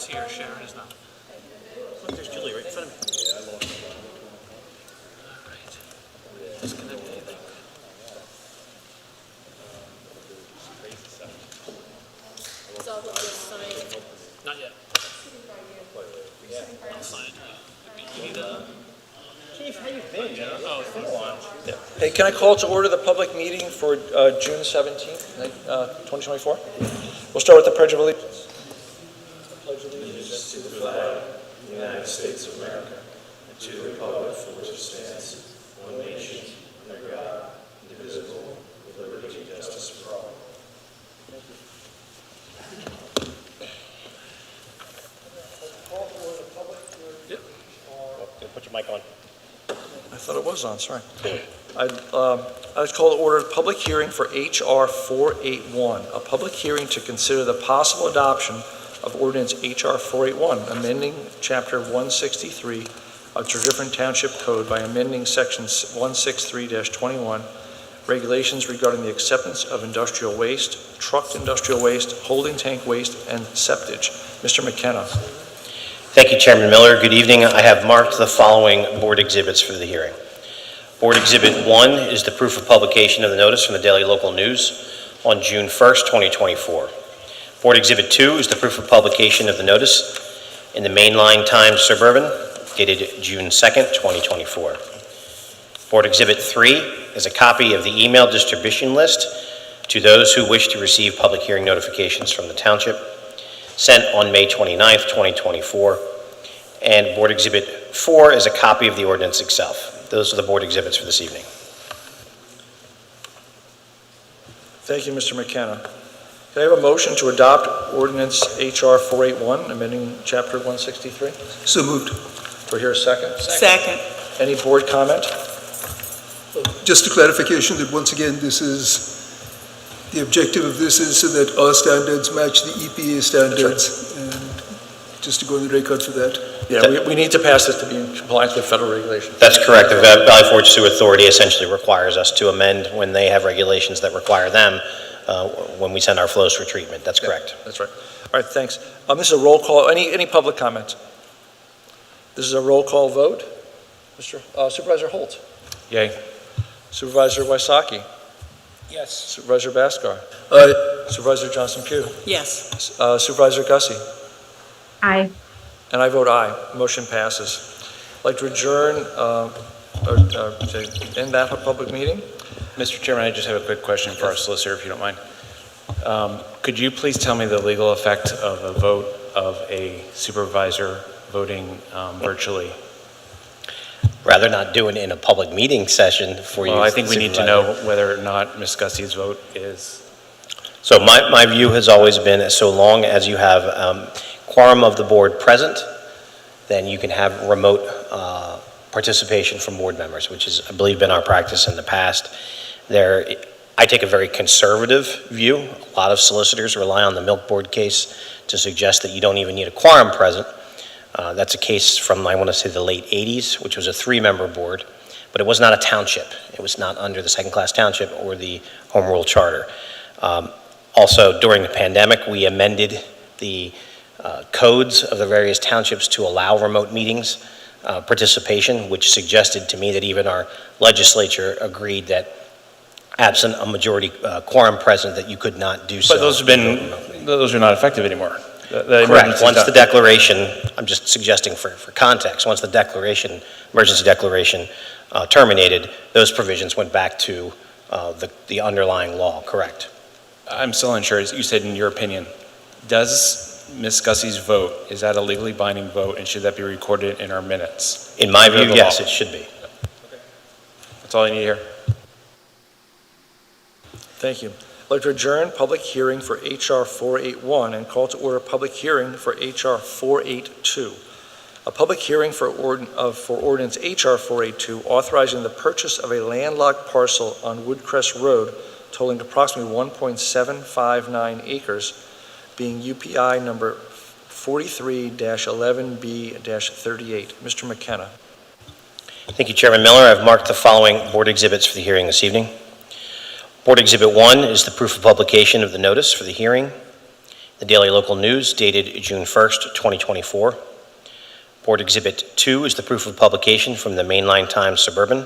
is here, Sharon is not. Look, there's Julie right in front of me. All right. Disconnected. It's all with this sign. Not yet. I'll sign it. You need Chief, how you been, man? oh, It's been a while. Hey, can I call to order the public meeting for June 17th, 2024? We'll start with the Pledge of Allegiance. I pledge allegiance to the flag of the United States of America and to the republic for which it stands, one nation, under God, indivisible, with liberty and justice for all. Call to order the public. Yep. Put your mic on. I thought it was on, sorry. I'd call to order a public hearing for H.R. 481, a public hearing to consider the possible adoption of ordinance H.R. 481, amending Chapter 163 of Tredyffrin Township Code by amending Section 163-21, regulations regarding the acceptance of industrial waste, trucked industrial waste, holding tank waste, and septage. Mr. McKenna. Thank you, Chairman Miller. Good evening. I have marked the following board exhibits for the hearing. Board Exhibit 1 is the proof of publication of the notice from the Daily Local News on June 1st, 2024. Board Exhibit 2 is the proof of publication of the notice in the Mainline Times Suburban, dated June 2nd, 2024. Board Exhibit 3 is a copy of the email distribution list to those who wish to receive public hearing notifications from the Township, sent on May 29th, 2024. And Board Exhibit 4 is a copy of the ordinance itself. Those are the board exhibits for this evening. Thank you, Mr. McKenna. Can I have a motion to adopt ordinance H.R. 481, amending Chapter 163? So moved. Do I hear a second? Second. Any board comment? Just a clarification that once again, the objective of this is so that our standards match the EPA standards. And just to go on the record for that. Yeah, we need to pass this to be in compliance with federal regulations. That's correct. The Valley Forge Sewer Authority essentially requires us to amend when they have regulations that require them when we send our flows for treatment. That's correct. That's right. All right, thanks. This is a roll call. Any public comments? This is a roll call vote. Mr. Supervisor Holt. Yay. Supervisor Wysocki. Yes. Supervisor Bhaskar. Aye. Supervisor Johnson-Pugh. Yes. Supervisor Gussie. Aye. And I vote aye. Motion passes. I'd like to adjourn, to end that public meeting. Mr. Chairman, I just have a quick question for our solicitor, if you don't mind. Could you please tell me the legal effect of a vote of a supervisor voting virtually? Rather not do it in a public meeting session for you. Well, I think we need to know whether or not Ms. Gussie's vote is. So my view has always been, so long as you have quorum of the board present, then you can have remote participation from board members, which has, I believe, been our practice in the past. I take a very conservative view. A lot of solicitors rely on the Milk Board case to suggest that you don't even need a quorum present. That's a case from, I want to say, the late 80s, which was a 3-member board, but it was not a township. It was not under the second-class township or the Home Rule Charter. Also, during the pandemic, we amended the codes of the various townships to allow remote meetings participation, which suggested to me that even our legislature agreed that absent a majority quorum present, that you could not do so. But those are not effective anymore. Correct. Once the declaration, I'm just suggesting for context, once the declaration, emergency declaration terminated, those provisions went back to the underlying law, correct? I'm still unsure. You said in your opinion, does Ms. Gussie's vote, is that a legally binding vote, and should that be recorded in our minutes? In my view, yes, it should be. Okay. That's all I need to hear. Thank you. I'd like to adjourn public hearing for H.R. 481 and call to order public hearing for H.R. 482. A public hearing for ordinance H.R. 482 authorizing the purchase of a landlocked parcel on Woodcrest Road totaling approximately 1.759 acres, being UPI number 43-11B-38. Mr. McKenna. Thank you, Chairman Miller. I've marked the following board exhibits for the hearing this evening. Board Exhibit 1 is the proof of publication of the notice for the hearing The Daily Local News dated June 1st, 2024. Board Exhibit 2 is the proof of publication from the Mainline Times Suburban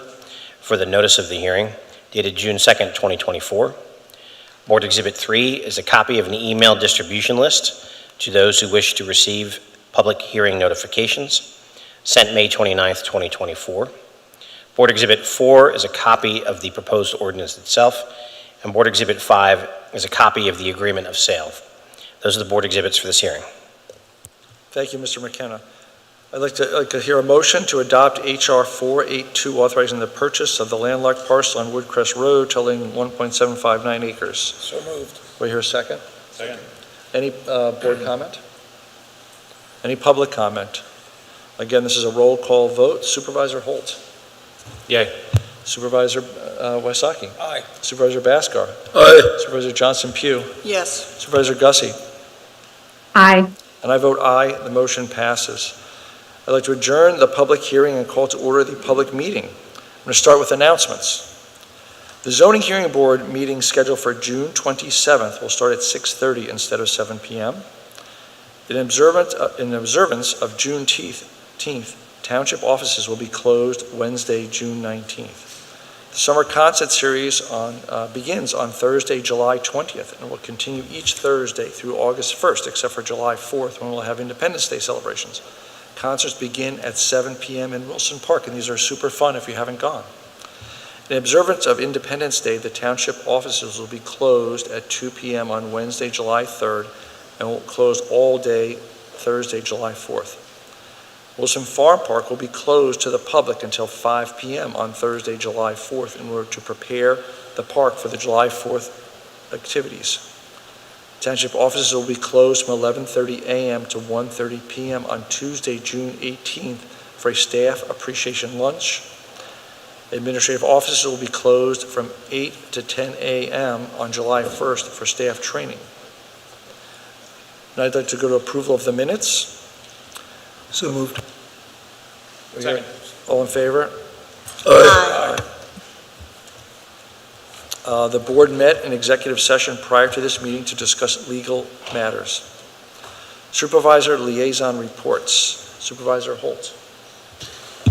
for the notice of the hearing dated June 2nd, 2024. Board Exhibit 3 is a copy of an email distribution list to those who wish to receive public hearing notifications sent May 29th, 2024. Board Exhibit 4 is a copy of the proposed ordinance itself, and Board Exhibit 5 is a copy of the agreement of sale. Those are the board exhibits for this hearing. Thank you, Mr. McKenna. I'd like to hear a motion to adopt H.R. 482, authorizing the purchase of the landlocked parcel on Woodcrest Road totaling 1.759 acres. So moved. Do I hear a second? Second. Any board comment? Any public comment? Again, this is a roll call vote. Supervisor Holt. Yay. Supervisor Wysocki. Aye. Supervisor Bhaskar. Aye. Supervisor Johnson-Pugh. Yes. Supervisor Gussie. Aye. And I vote aye. The motion passes. I'd like to adjourn the public hearing and call to order the public meeting. I'm going to start with announcements. The zoning hearing board meeting scheduled for June 27th will start at 6:30 instead of 7 p.m. In observance of Juneteenth, Township offices will be closed Wednesday, June 19th. The summer concert series begins on Thursday, July 20th, and will continue each Thursday through August 1st, except for July 4th, when we'll have Independence Day celebrations. Concerts begin at 7 p.m. in Wilson Park, and these are super fun if you haven't gone. In observance of Independence Day, the Township offices will be closed at 2 p.m. on Wednesday, July 3rd, and will close all day Thursday, July 4th. Wilson Farm Park will be closed to the public until 5 p.m. on Thursday, July 4th, in order to prepare the park for the July 4th activities. Township offices will be closed from 11:30 a.m. to 1:30 p.m. on Tuesday, June 18th for a staff appreciation lunch. Administrative offices will be closed from 8 to 10 a.m. on July 1st for staff training. Now I'd like to go to approval of the minutes. So moved. Second. All in favor? Aye. The board met in executive session prior to this meeting to discuss legal matters. Supervisor liaison reports. Supervisor Holt.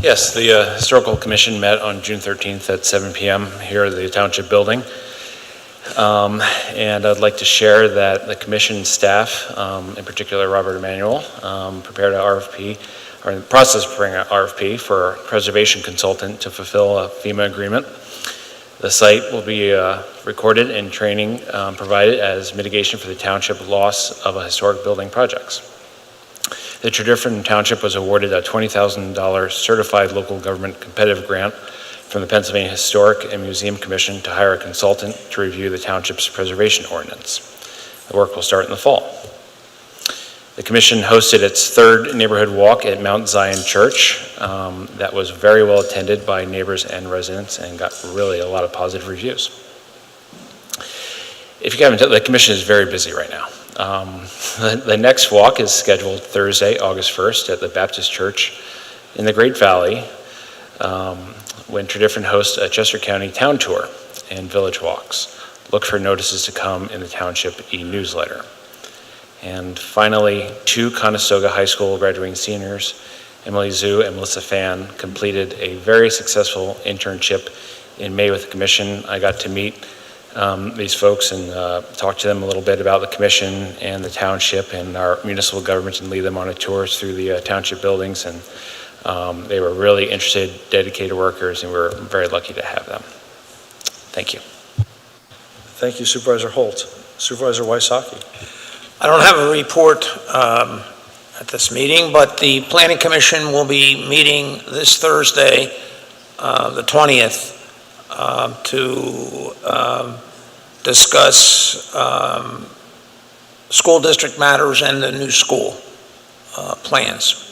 Yes, the Historical Commission met on June 13th at 7 p.m. here at the Township Building. And I'd like to share that the Commission staff, in particular Robert Emanuel, prepared an RFP, or in the process of preparing an RFP for a preservation consultant to fulfill a FEMA agreement. The site will be recorded and training provided as mitigation for the Township loss of a historic building projects. The Tredyffrin Township was awarded a $20,000 certified local government competitive grant from the Pennsylvania Historic and Museum Commission to hire a consultant to review the Township's preservation ordinance. The work will start in the fall. The Commission hosted its third neighborhood walk at Mount Zion Church. That was very well attended by neighbors and residents and got really a lot of positive reviews. If you haven't, the Commission is very busy right now. The next walk is scheduled Thursday, August 1st at the Baptist Church in the Great Valley, when Tredyffrin hosts a Chester County town tour and village walks. Look for notices to come in the Township e-newsletter. And finally, 2 Conestoga High School graduating seniors, Emily Zhu and Melissa Fan, completed a very successful internship in May with the Commission. I got to meet these folks and talk to them a little bit about the Commission and the Township and our municipal government and lead them on a tour through the Township buildings. And they were really interested, dedicated workers, and we were very lucky to have them. Thank you. Thank you, Supervisor Holt. Supervisor Wysocki. I don't have a report at this meeting, but the Planning Commission will be meeting this Thursday, the 20th, to discuss school district matters and the new school plans.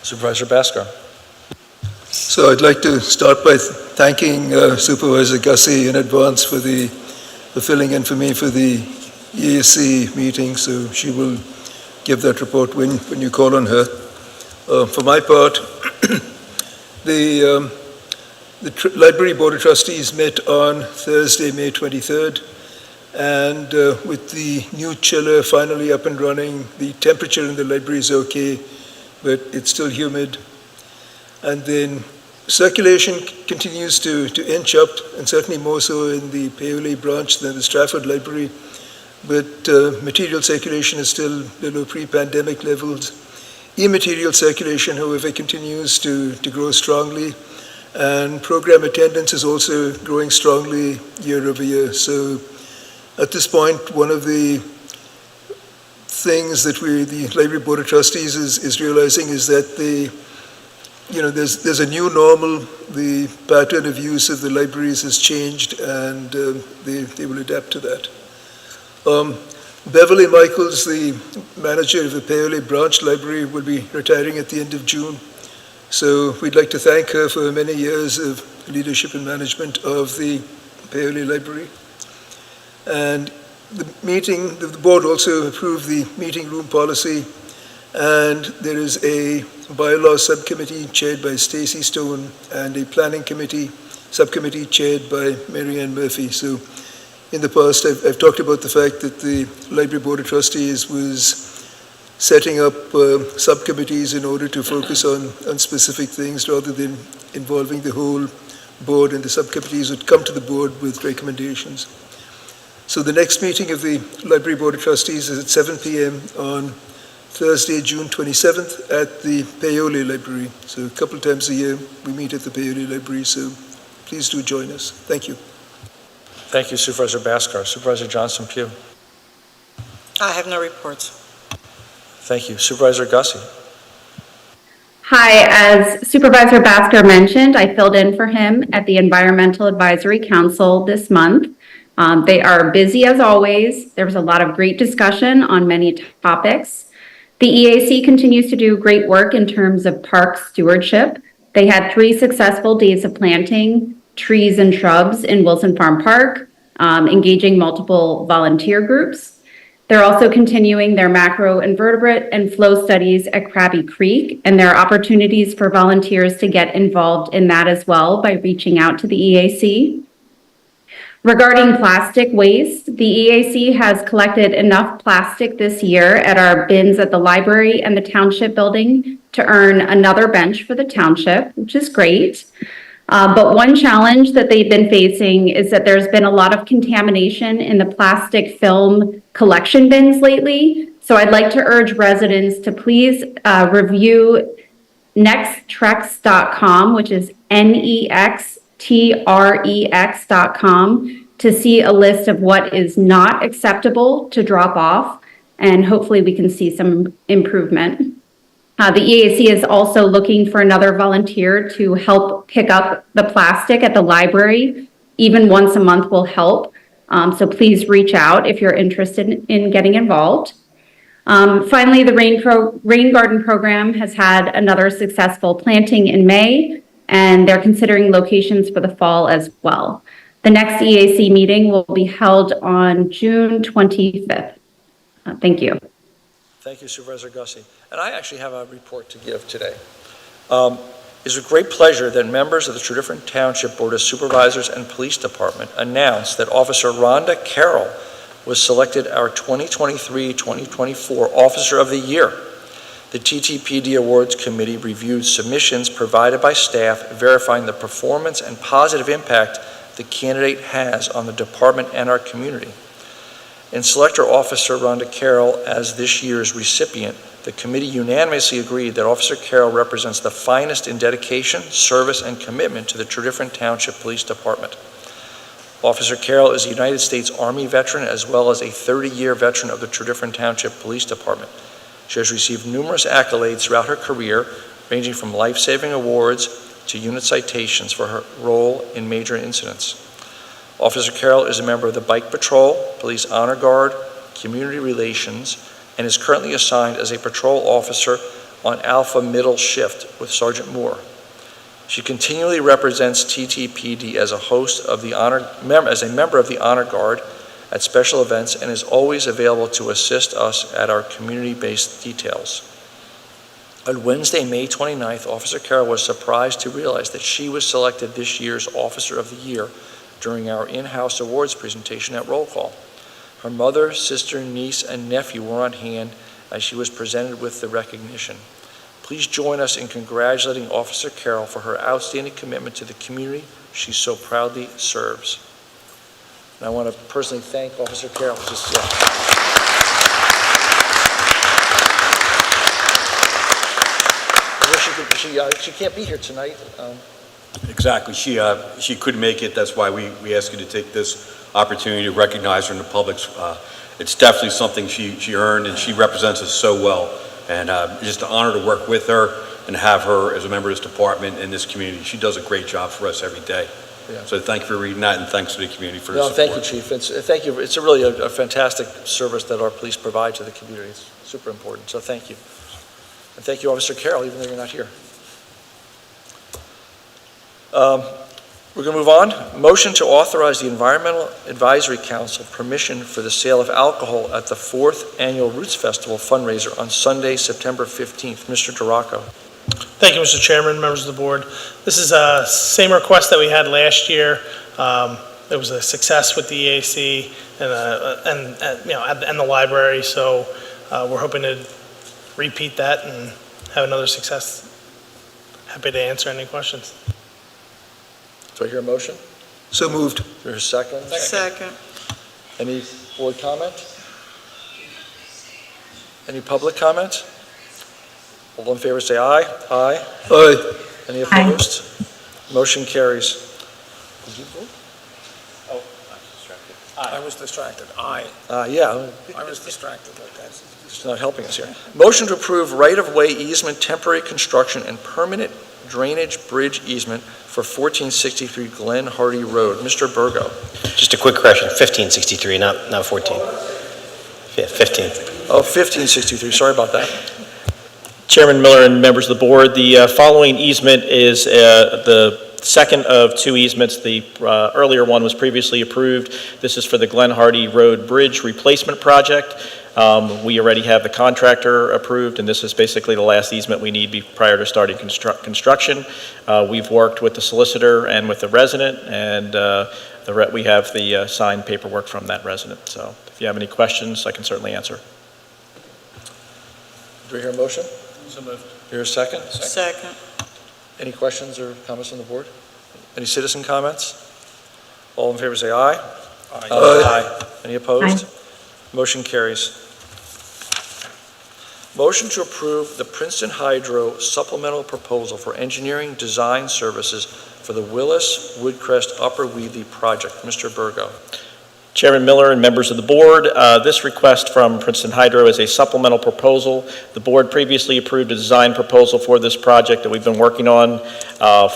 Supervisor Bhaskar. So I'd like to start by thanking Supervisor Gussie in advance for the filling in for me for the EAC meeting, so she will give that report when you call on her. For my part, the Library Board of Trustees met on Thursday, May 23rd, And with the new chiller finally up and running, the temperature in the library is okay, but it's still humid. And then circulation continues to inch up, and certainly more so in the Paoli branch than the Stratford Library. But material circulation is still below pre-pandemic levels. E-material circulation, however, continues to grow strongly, and program attendance is also growing strongly year over year. So at this point, one of the things that the Library Board of Trustees is realizing is that there's a new normal. The pattern of use of the libraries has changed, and they will adapt to that. Beverly Michaels, the manager of the Paoli Branch Library, will be retiring at the end of June. So we'd like to thank her for many years of leadership and management of the Paoli Library. And the board also approved the meeting room policy, and there is a bylaw subcommittee chaired by Stacey Stone and a planning committee subcommittee chaired by Mary Ann Murphy. So in the past, I've talked about the fact that the Library Board of Trustees was setting up subcommittees in order to focus on specific things rather than involving the whole board, and the subcommittees would come to the board with recommendations. So the next meeting of the Library Board of Trustees is at 7 p.m. on Thursday, June 27th at the Paoli Library. So a couple of times a year we meet at the Paoli Library, so please do join us. Thank you. Thank you, Supervisor Bhaskar. Supervisor Johnson-Pugh. I have no reports. Thank you. Supervisor Gussie. Hi, as Supervisor Bhaskar mentioned, I filled in for him at the Environmental Advisory Council this month. They are busy as always. There was a lot of great discussion on many topics. The EAC continues to do great work in terms of park stewardship. They had 3 successful days of planting trees and shrubs in Wilson Farm Park, engaging multiple volunteer groups. They're also continuing their macroinvertebrate and flow studies at Krabby Creek, and there are opportunities for volunteers to get involved in that as well by reaching out to the EAC. Regarding plastic waste, the EAC has collected enough plastic this year at our bins at the library and the Township building to earn another bench for the Township, which is great. But one challenge that they've been facing is that there's been a lot of contamination in the plastic film collection bins lately. So I'd like to urge residents to please review nextrex.com, which is nextrex.com, to see a list of what is not acceptable to drop off, and hopefully we can see some improvement. The EAC is also looking for another volunteer to help pick up the plastic at the library. Even once a month will help. So please reach out if you're interested in getting involved. Finally, the Rain Garden program has had another successful planting in May, and they're considering locations for the fall as well. The next EAC meeting will be held on June 25th. Thank you. Thank you, Supervisor Gussie. And I actually have a report to give today. It's with great pleasure that members of the Tredyffrin Township Board of Supervisors and Police Department announced that Officer Rhonda Carroll was selected our 2023-2024 Officer of the Year. The TTPD Awards Committee reviewed submissions provided by staff verifying the performance and positive impact the candidate has on the department and our community. In selecting Officer Rhonda Carroll as this year's recipient, the committee unanimously agreed that Officer Carroll represents the finest in dedication, service, and commitment to the Tredyffrin Township Police Department. Officer Carroll is a United States Army veteran as well as a 30-year veteran of the Tredyffrin Township Police Department. She has received numerous accolades throughout her career, ranging from life-saving awards to unit citations for her role in major incidents. Officer Carroll is a member of the Bike Patrol, Police Honor Guard, Community Relations, and is currently assigned as a patrol officer on Alpha Middle Shift with Sergeant Moore. She continually represents TTPD as a member of the Honor Guard at special events and is always available to assist us at our community-based details. On Wednesday, May 29th, Officer Carroll was surprised to realize that she was selected this year's Officer of the Year during our in-house awards presentation at roll call. Her mother, sister, niece, and nephew were on hand as she was presented with the recognition. Please join us in congratulating Officer Carroll for her outstanding commitment to the community she so proudly serves. And I want to personally thank Officer Carroll. She can't be here tonight. Exactly. She couldn't make it. That's why we asked you to take this opportunity to recognize her in the public. It's definitely something she earned, and she represents us so well. And just an honor to work with her and have her as a member of this department and this community. She does a great job for us every day. Yeah. So thank you for reading that, and thanks to the community for the No, support. thank you, Chief. Thank you. It's really a fantastic service that our police provide to the community. It's super important, so thank you. And thank you, Officer Carroll, even though you're not here. We're going to move on. Motion to authorize the Environmental Advisory Council permission for the sale of alcohol at the 4th Annual Roots Festival fundraiser on Sunday, September 15th. Mr. DeRocco. Thank you, Mr. Chairman, members of the board. This is a same request that we had last year. It was a success with the EAC and the library, so we're hoping to repeat that and have another success. Happy to answer any questions. Do I hear a motion? So moved. There's a second? Second. Any board comment? Any public comment? All in favor say aye. Aye. Aye. Any opposed? Motion carries. Did you vote? I was distracted. Yeah, I was distracted. Okay. it's not helping us here. Motion to approve right-of-way easement, temporary construction, and permanent drainage bridge easement for 1463 Glen Hardy Road. Mr. Burgo. Just a quick correction, 1563, not 14. Yeah, 15. Oh, 1563, sorry about that. Chairman Miller and members of the board, the following easement is the second of two easements. The earlier one was previously approved. This is for the Glen Hardy Road Bridge Replacement Project. We already have the contractor approved, and this is basically the last easement we need prior to starting construction. We've worked with the solicitor and with the resident, and we have the signed paperwork from that resident. So if you have any questions, I can certainly answer. Do we hear a motion? So moved. Hear a second? Second. Any questions or comments on the board? Any citizen comments? All in favor say aye. Aye. Aye. Any opposed? Motion carries. Motion to approve the Princeton Hydro supplemental proposal for engineering design services for the Willis Woodcrest Upper Wheatley project. Mr. Burgo. Chairman Miller and members of the board, this request from Princeton Hydro is a supplemental proposal. The board previously approved a design proposal for this project that we've been working on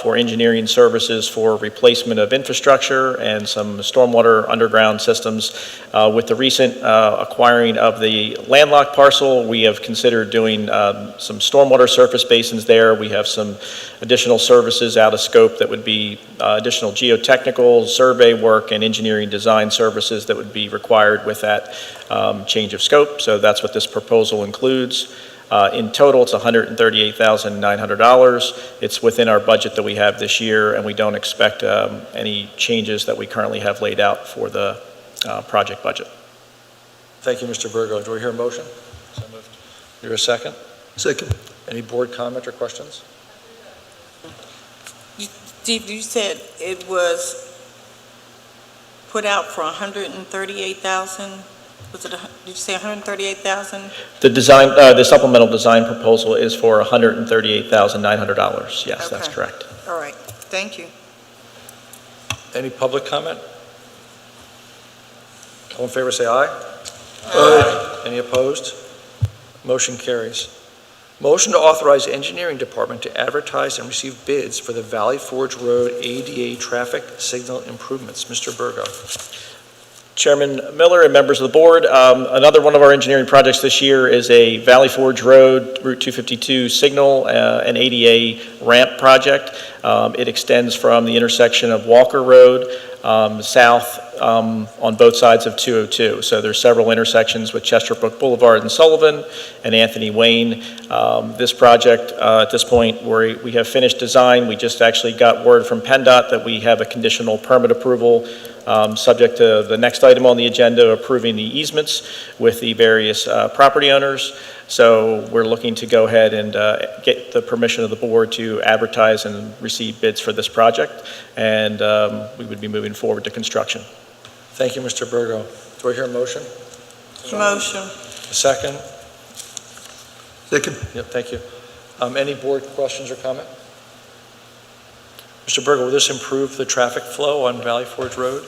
for engineering services for replacement of infrastructure and some stormwater underground systems. With the recent acquiring of the landlocked parcel, we have considered doing some stormwater surface basins there. We have some additional services out of scope that would be additional geotechnical survey work and engineering design services that would be required with that change of scope. So that's what this proposal includes. In total, it's $138,900. It's within our budget that we have this year, and we don't expect any changes that we currently have laid out for the project budget. Thank you, Mr. Burgo. Do we hear a motion? So moved. Hear a second? Second. Any board comment or questions? Steve, you said it was put out for 138,000? Was it, did you say 138,000? The supplemental design proposal is for $138,900. Yes, that's Okay. correct. All right, thank you. Any public comment? All in favor say aye. Aye. Any opposed? Motion carries. Motion to authorize engineering department to advertise and receive bids for the Valley Forge Road ADA traffic signal improvements. Mr. Burgo. Chairman Miller and members of the board, another one of our engineering projects this year is a Valley Forge Road, Route 252 signal, and ADA ramp project. It extends from the intersection of Walker Road south on both sides of 202. So there's several intersections with Chesterbrook Boulevard and Sullivan and Anthony Wayne. This project, at this point, we have finished design. We just actually got word from PennDOT that we have a conditional permit approval subject to the next item on the agenda, approving the easements with the various property owners. So we're looking to go ahead and get the permission of the board to advertise and receive bids for this project, and we would be moving forward to construction. Thank you, Mr. Burgo. Do I hear a motion? Motion. A second? Second. Yep, thank you. Any board questions or comment? Mr. Burgo, will this improve the traffic flow on Valley Forge Road?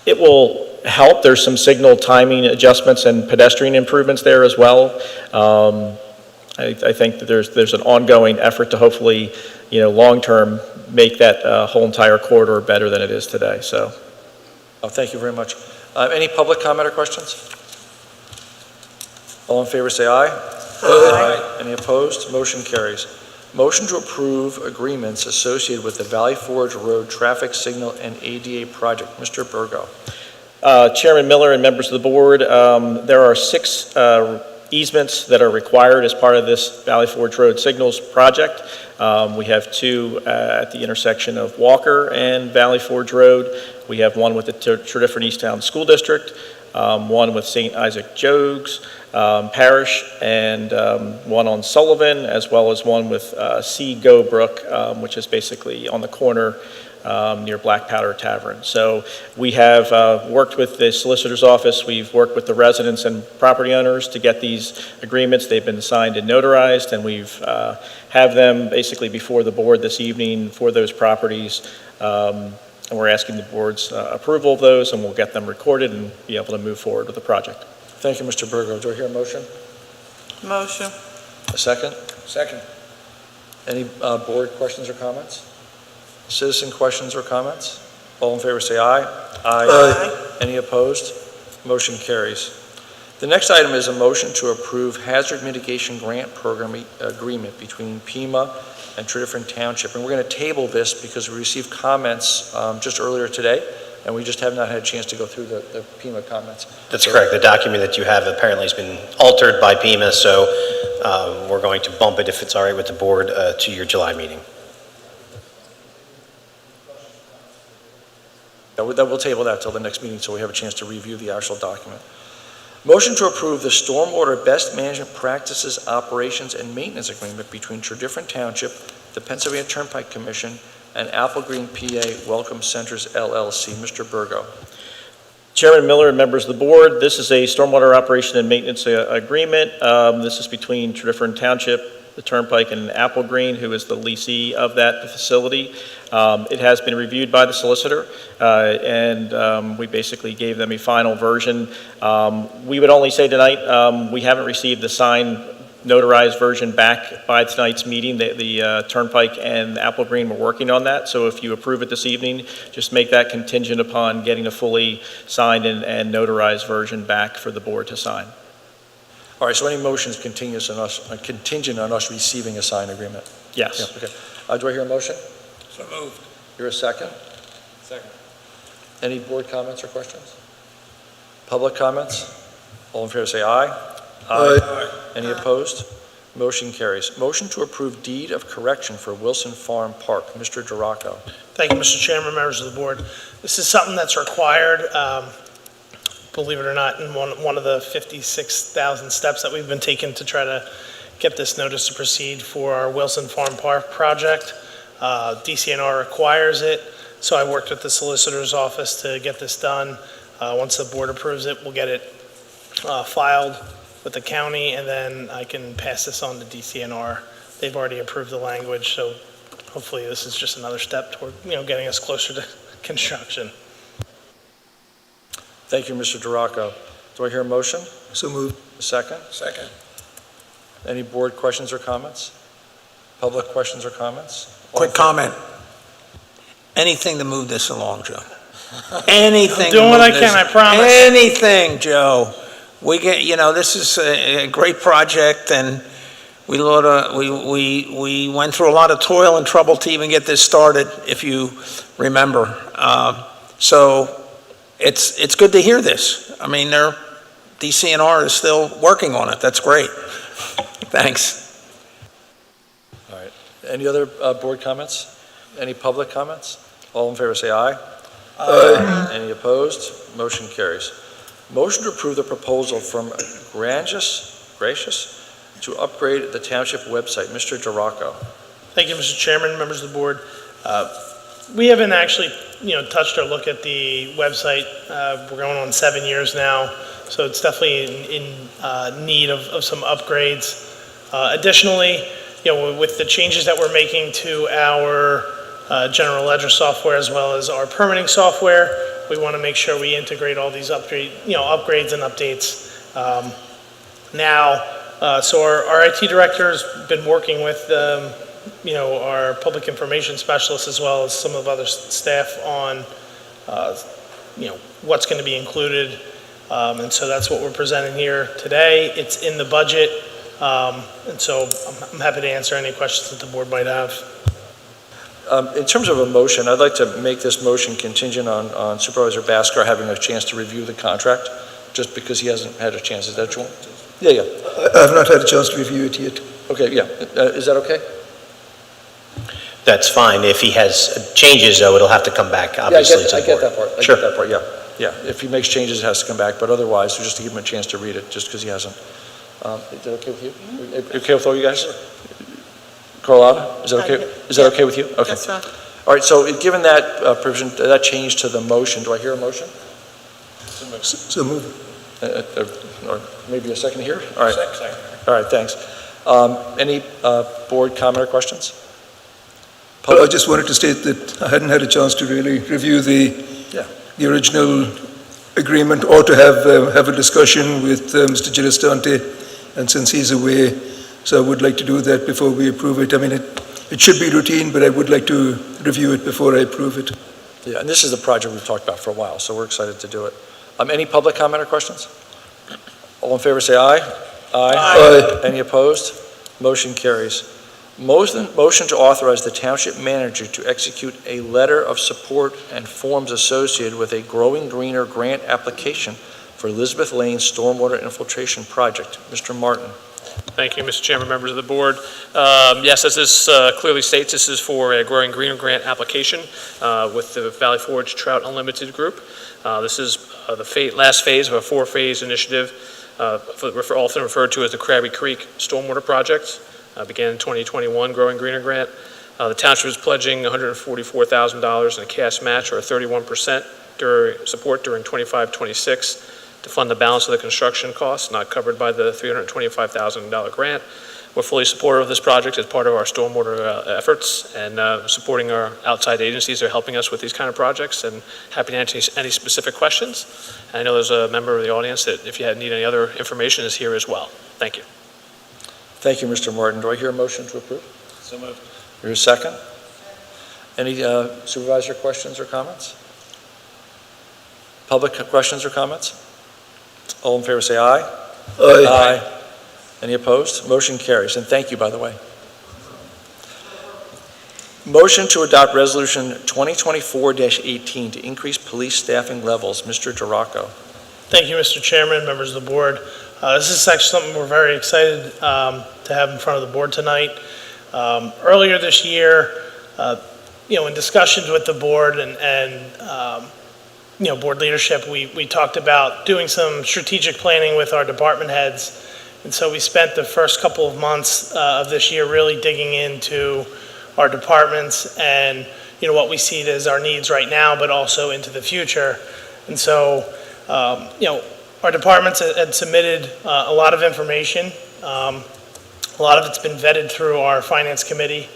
It will help. There's some signal timing adjustments and pedestrian improvements there as well. I think that there's an ongoing effort to hopefully, long-term make that whole entire corridor better than it is today. So, Thank you very much. Any public comment or questions? All in favor say aye. Aye. Any opposed? Motion carries. Motion to approve agreements associated with the Valley Forge Road traffic signal and ADA project. Mr. Burgo. Chairman Miller and members of the board, there are 6 easements that are required as part of this Valley Forge Road signals project. We have 2 at the intersection of Walker and Valley Forge Road. We have one with the Tredyffrin Easttown School District, one with St. Isaac Jogues Parish, and one on Sullivan, as well as one with C. Go Brook, which is basically on the corner near Black Powder Tavern. So we have worked with the solicitor's office. We've worked with the residents and property owners to get these agreements. They've been signed and notarized, and we've have them basically before the board this evening for those properties. And we're asking the board's approval of those, and we'll get them recorded and be able to move forward with the project. Thank you, Mr. Burgo. Do I hear a motion? Motion. A second? Second. Any board questions or comments? Citizen questions or comments? All in favor say aye. Aye. Any opposed? Motion carries. The next item is a motion to approve hazard mitigation grant program agreement between Pima and Tredyffrin Township. And we're going to table this because we received comments just earlier today, and we just have not had a chance to go through the Pima comments. That's correct. The document that you have apparently has been altered by Pima, so we're going to bump it, if it's all right with the board, to your July meeting. We'll table that till the next meeting so we have a chance to review the actual document. Motion to approve the Stormwater Best Management Practices Operations and Maintenance Agreement between Tredyffrin Township, the Pennsylvania Turnpike Commission, and Apple Green PA Welcome Centers LLC. Mr. Burgo. Chairman Miller and members of the board, this is a stormwater operation and maintenance agreement. This is between Tredyffrin Township, the Turnpike, and Apple Green, who is the leasee of that facility. It has been reviewed by the solicitor, and we basically gave them a final version. We would only say tonight, we haven't received the signed notarized version back by tonight's meeting. The Turnpike and Apple Green were working on that, so if you approve it this evening, just make that contingent upon getting a fully signed and notarized version back for the board to sign. All right, so any motions contingent on us receiving a signed agreement? Yes. Yeah, okay. Do I hear a motion? So moved. Hear a second? Second. Any board comments or questions? Public comments? All in favor say aye. Aye. Any opposed? Motion carries. Motion to approve deed of correction for Wilson Farm Park. Mr. Duraco. Thank you, Mr. Chairman, members of the board. This is something that's required, believe it or not, in one of the 56,000 steps that we've been taking to try to get this notice to proceed for our Wilson Farm Park project. DCNR requires it, so I worked with the solicitor's office to get this done. Once the board approves it, we'll get it filed with the county, and then I can pass this on to DCNR. They've already approved the language, so hopefully this is just another step toward, getting us closer to construction. Thank you, Mr. Duraco. Do I hear a motion? So moved. A second? Second. Any board questions or comments? Public questions or comments? Quick comment. Anything to move this along, Joe. Anything. I'm doing what I can, I promise. Anything, Joe. We get, this is a great project, and we went through a lot of toil and trouble to even get this started, if you remember. So it's good to hear this. I mean, DCNR is still working on it. That's great. Thanks. All right. Any other board comments? Any public comments? All in favor, say aye. Aye. Any opposed? Motion carries. Motion to approve the proposal from Gracious to upgrade the township website. Mr. DeRocco. Thank you, Mr. Chairman, members of the board. We haven't actually, touched or looked at the website. We're going on 7 years now, so it's definitely in need of some upgrades. Additionally, with the changes that we're making to our general ledger software as well as our permitting software, we want to make sure we integrate all these upgrades and updates now. So our IT director's been working with our public information specialists as well as some of other staff on what's going to be included, and so that's what we're presenting here today. It's in the budget, and so I'm happy to answer any questions that the board might have. In terms of a motion, I'd like to make this motion contingent on Supervisor Basker having a chance to review the contract, just because he hasn't had a chance. Is that true? Yeah. I have not had a chance to review it yet. Okay, yeah. Is that okay? That's fine. If he has changes, though, it'll have to come back, obviously, to the board. I get that part. Sure. I get that part, yeah. Yeah, if he makes changes, it has to come back, but otherwise, just to give him a chance to read it, just because he hasn't. Is that okay with you? Okay with all you guys? Carlotta, is that okay? Is that okay with you? Okay. That's fine. All right, so given that provision, that change to the motion, do I hear a motion? So move. Or maybe a second here? All right. Second. All right, thanks. Any board comment or questions? I just wanted to state that I hadn't had a chance to really review the original agreement or to have a discussion with Mr. Giristante, and since he's away, so I would like to do that before we approve it. I mean, it should be routine, but I would like to review it before I approve it. Yeah, and this is the project we've talked about for a while, so we're excited to do it. Any public comment or questions? All in favor say aye. Aye. Any opposed? Motion carries. Motion to authorize the township manager to execute a letter of support and forms associated with a Growing Greener grant application for Elizabeth Lane Stormwater Infiltration Project. Mr. Martin. Thank you, Mr. Chairman, members of the board. Yes, as this clearly states, this is for a Growing Greener grant application with the Valley Forge Trout Unlimited Group. This is the last phase of a 4-phase initiative, often referred to as the Krabby Creek Stormwater Project. Began in 2021 Growing Greener grant. The township is pledging $144,000 in a cash match, or 31% support during 25-26 to fund the balance of the construction costs not covered by the $325,000 grant. We're fully supportive of this project as part of our stormwater efforts, and supporting our outside agencies that are helping us with these kind of projects, and happy to answer any specific questions. And I know there's a member of the audience that, if you need any other information, is here as well. Thank you. Thank you, Mr. Martin. Do I hear a motion to approve? So moved. Here's a second. Any supervisor questions or comments? Public questions or comments? All in favor say aye. Aye. Any opposed? Motion carries, and thank you, by the way. Motion to adopt Resolution 2024-18 to increase police staffing levels. Mr. DeRocco. Thank you, Mr. Chairman, members of the board. This is actually something we're very excited to have in front of the board tonight. Earlier this year, in discussions with the board and board leadership, we talked about doing some strategic planning with our department heads. And so we spent the first couple of months of this year really digging into our departments and, what we see as our needs right now, but also into the future. And so, our departments had submitted a lot of information. A lot of it's been vetted through our finance committee,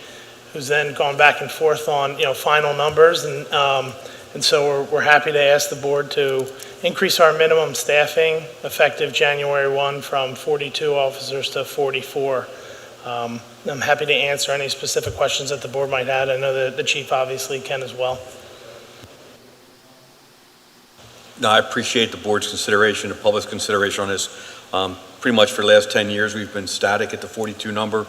who's then gone back and forth on, final numbers. And so we're happy to ask the board to increase our minimum staffing effective January 1 from 42 officers to 44. I'm happy to answer any specific questions that the board might have. I know that the chief obviously can as well. No, I appreciate the board's consideration, the public's consideration on this. pretty much for the last 10 years, we've been static at the 42 number.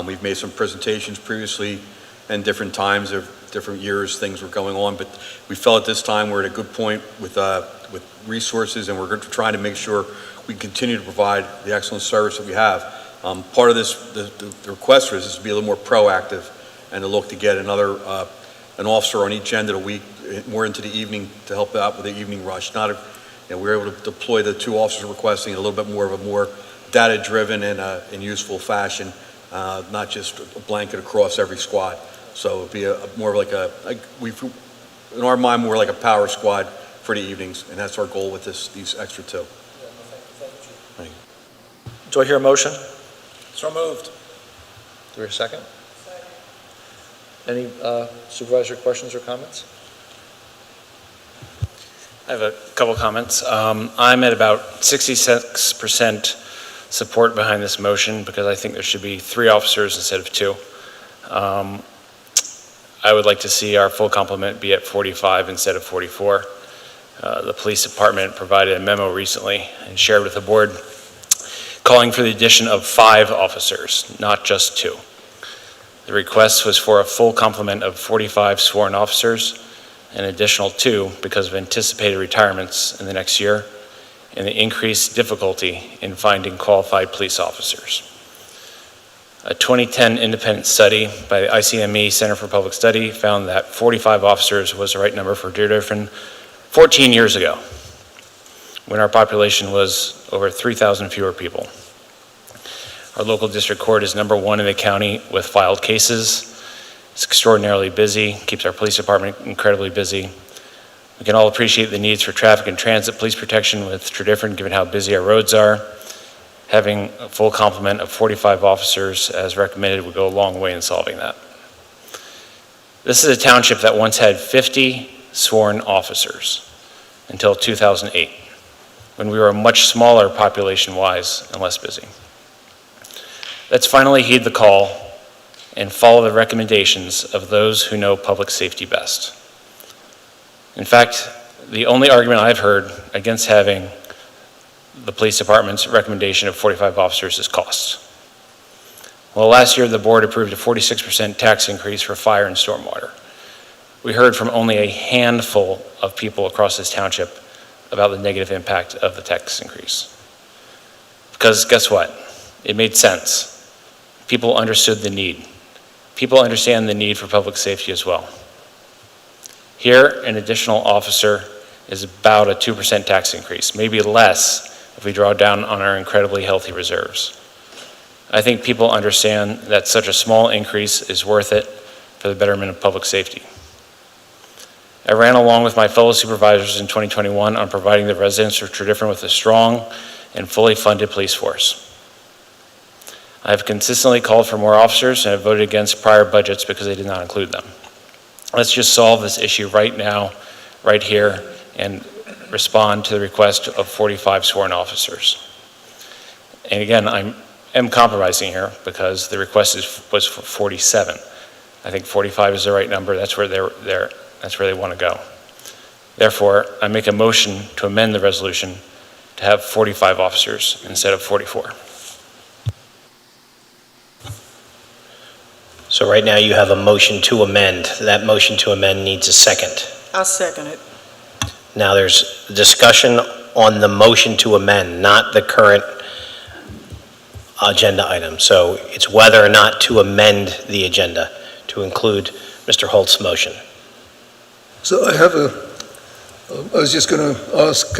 We've made some presentations previously and different times of different years, things were going on, but we felt at this time we're at a good point with resources, and we're trying to make sure we continue to provide the excellent service that we have. Part of this, the request for this is to be a little more proactive and to look to get another, an officer on each end of the week, more into the evening to help out with the evening rush. We're able to deploy the 2 officers requesting in a little bit more of a more data-driven and useful fashion, not just a blanket across every squad. So it'd be more like in our mind, more like a power squad for the evenings, and that's our goal with these extra 2. Thank you. Do I hear a motion? So moved. Do we hear a second? Any supervisor questions or comments? I have a couple comments. I'm at about 66% support behind this motion because I think there should be 3 officers instead of 2. I would like to see our full complement be at 45 instead of 44. The police department provided a memo recently and shared with the board calling for the addition of 5 officers, not just 2. The request was for a full complement of 45 sworn officers, an additional 2 because of anticipated retirements in the next year, and the increased difficulty in finding qualified police officers. A 2010 independent study by the ICME Center for Public Study found that 45 officers was the right number for Tredyffrin 14 years ago, when our population was over 3,000 fewer people. Our local district court is number 1 in the county with filed cases. It's extraordinarily busy, keeps our police department incredibly busy. We can all appreciate the needs for traffic and transit police protection with Tredyffrin, given how busy our roads are. Having a full complement of 45 officers as recommended would go a long way in solving that. This is a township that once had 50 sworn officers until 2008, when we were much smaller population-wise and less busy. Let's finally heed the call and follow the recommendations of those who know public safety best. In fact, the only argument I've heard against having the police department's recommendation of 45 officers is cost. Well, last year the board approved a 46% tax increase for fire and stormwater. We heard from only a handful of people across this township about the negative impact of the tax increase. Because guess what? It made sense. People understood the need. People understand the need for public safety as well. Here, an additional officer is about a 2% tax increase, maybe less if we draw down on our incredibly healthy reserves. I think people understand that such a small increase is worth it for the betterment of public safety. I ran along with my fellow supervisors in 2021 on providing the residents of Tredyffrin with a strong and fully funded police force. I have consistently called for more officers and have voted against prior budgets because they did not include them. Let's just solve this issue right now, right here, and respond to the request of 45 sworn officers. And again, I am compromising here because the request was for 47. I think 45 is the right number. That's where that's where they want to go. Therefore, I make a motion to amend the resolution to have 45 officers instead of 44. So right now you have a motion to amend. That motion to amend needs a second. I'll second it. Now there's discussion on the motion to amend, not the current agenda item. So it's whether or not to amend the agenda to include Mr. Holt's motion. So I was just going to ask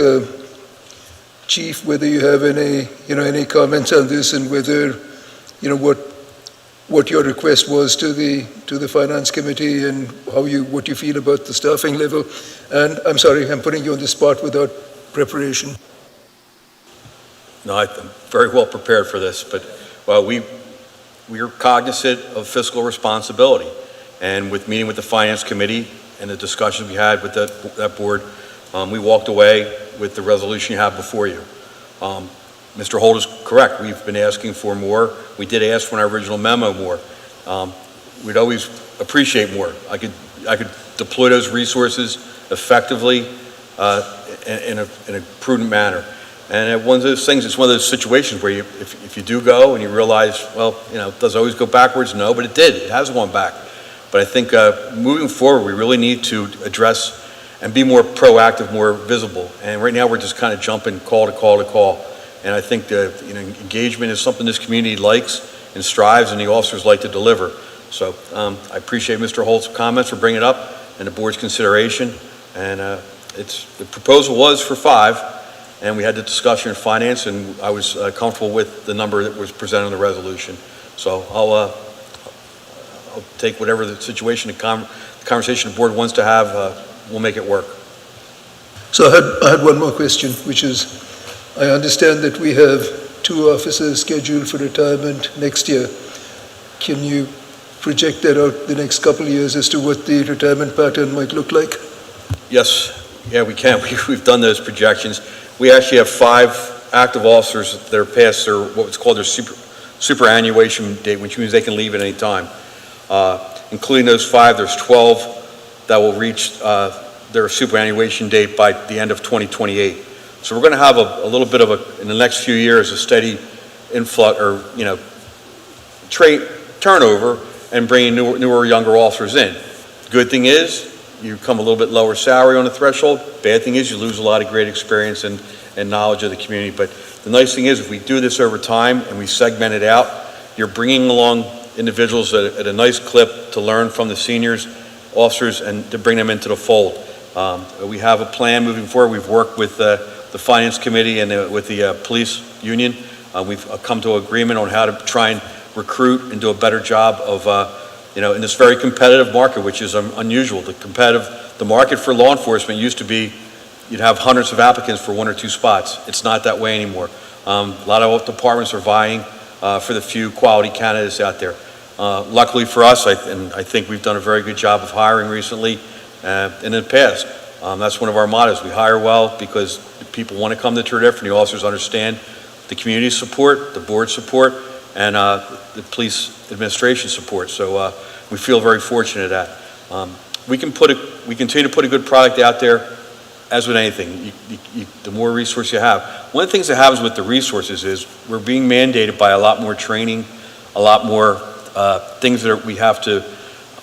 Chief whether you have any comments on this and whether, what your request was to the Finance Committee and what you feel about the staffing level. And I'm sorry, I'm putting you on the spot without preparation. No, I'm very well prepared for this, but we are cognizant of fiscal responsibility. And with meeting with the Finance Committee and the discussions we had with that board, we walked away with the resolution you have before you. Mr. Holt is correct. We've been asking for more. We did ask for an original memo more. We'd always appreciate more. I could deploy those resources effectively in a prudent manner. And one of those things, it's one of those situations where if you do go and you realize, well, does it always go backwards? No, but it did. It has gone back. But I think moving forward, we really need to address and be more proactive, more visible. And right now, we're just kind of jumping call to call to call. And I think engagement is something this community likes and strives, and the officers like to deliver. So I appreciate Mr. Holt's comments for bringing it up and the board's consideration. And the proposal was for 5, and we had the discussion in finance, and I was comfortable with the number that was presented in the resolution. So I'll take whatever the situation, the conversation the board wants to have, we'll make it work. So I had one more question, which is, I understand that we have 2 officers scheduled for retirement next year. Can you project that out the next couple of years as to what the retirement pattern might look like? Yes, yeah, we can. We've done those projections. We actually have 5 active officers that are past their, what's called their superannuation date, which means they can leave at any time. Including those 5, there's 12 that will reach their superannuation date by the end of 2028. So we're going to have a little bit of in the next few years, a steady influx or, turnover and bringing newer, younger officers in. Good thing is, you come a little bit lower salary on the threshold. Bad thing is, you lose a lot of great experience and knowledge of the community. But the nice thing is, if we do this over time and we segment it out, you're bringing along individuals at a nice clip to learn from the seniors, officers, and to bring them into the fold. We have a plan moving forward. We've worked with the Finance Committee and with the police union. We've come to an agreement on how to try and recruit and do a better job of, in this very competitive market, which is unusual. The market for law enforcement used to be, you'd have hundreds of applicants for 1 or 2 spots. It's not that way anymore. A lot of departments are vying for the few quality candidates out there. Luckily for us, I think we've done a very good job of hiring recently and in the past. That's one of our mottos. We hire well because the people want to come to Tredyffrin. The officers understand the community support, the board support, and the police administration support. So we feel very fortunate at that. We continue to put a good product out there. As with anything, the more resource you have. One of the things that happens with the resources is we're being mandated by a lot more training, a lot more things that we have to,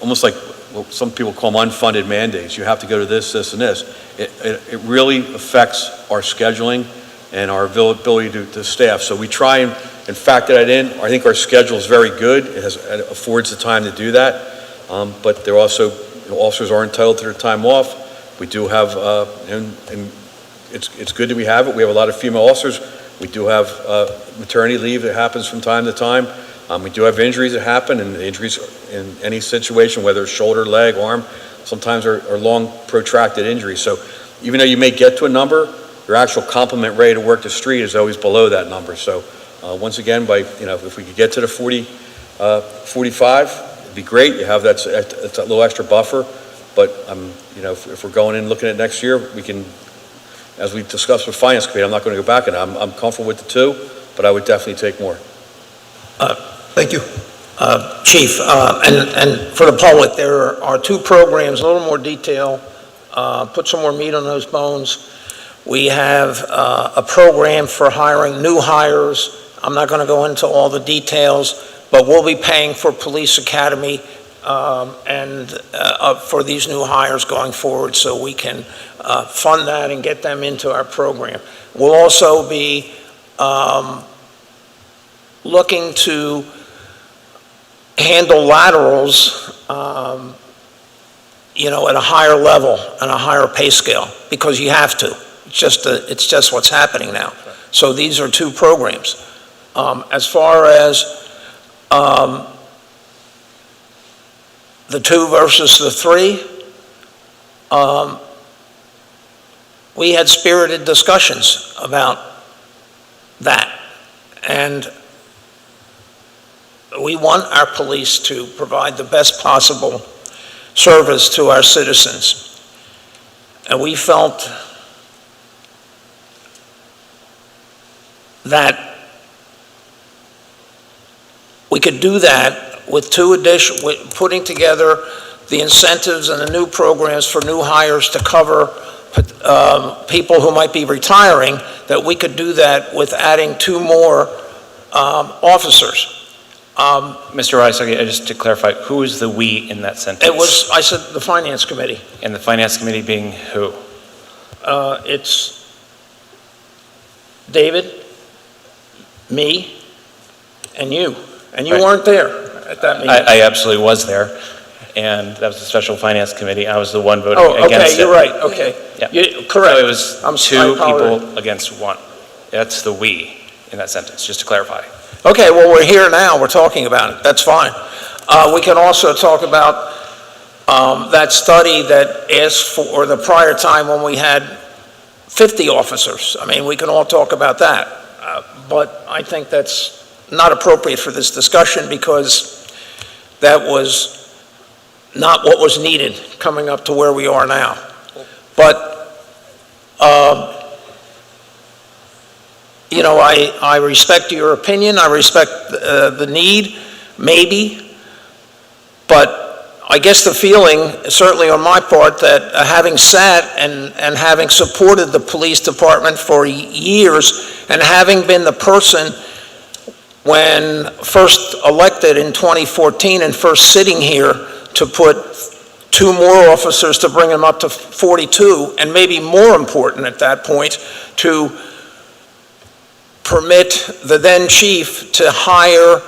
almost like what some people call them unfunded mandates. You have to go to this, this, and this. It really affects our scheduling and our ability to staff. So we try and factor that in. I think our schedule is very good. It affords the time to do that. But they're also, officers are entitled to their time off. We do have, and it's good that we have it. We have a lot of female officers. We do have maternity leave that happens from time to time. We do have injuries that happen, and injuries in any situation, whether it's shoulder, leg, arm, sometimes are long, protracted injuries. So even though you may get to a number, your actual complement rate to work the street is always below that number. So once again, if we could get to the 45, it'd be great. You have that little extra buffer. But if we're going in and looking at next year, we can, as we discussed with Finance Committee, I'm not going to go back and I'm comfortable with the 2, but I would definitely take more. Thank you. Chief, and for the public, there are 2 programs, a little more detail, put some more meat on those bones. We have a program for hiring new hires. I'm not going to go into all the details, but we'll be paying for Police Academy and for these new hires going forward, so we can fund that and get them into our program. We'll also be looking to handle laterals, at a higher level and a higher pay scale, because you have to. It's just what's happening now. So these are 2 programs. As far as the 2 versus the 3, we had spirited discussions about that. And we want our police to provide the best possible service to our citizens. And we felt that we could do that with putting together the incentives and the new programs for new hires to cover people who might be retiring, that we could do that with adding 2 more officers. Mr. Rice, just to clarify, who is the "we" in that sentence? It was, I said, the Finance Committee. And the Finance Committee being who? It's David, me, and you. And you Right. weren't there at that meeting. I absolutely was there, and that was the Special Finance Committee. I was the one voting Oh, against it. okay, you're right, okay. Yeah. Correct. So it was I 2 apologize. people against 1. That's the "we" in that sentence, just to clarify. Okay, well, we're here now, we're talking about it, that's fine. We can also talk about that study that asked for the prior time when we had 50 officers. I mean, we can all talk about that. But I think that's not appropriate for this discussion because that was not what was needed coming up to where we are now. But, you know, I respect your opinion, I respect the need, maybe, but I guess the feeling, certainly on my part, that having sat and having supported the police department for years and having been the person when first elected in 2014 and first sitting here to put 2 more officers to bring them up to 42, and maybe more important at that point, to permit the then chief to hire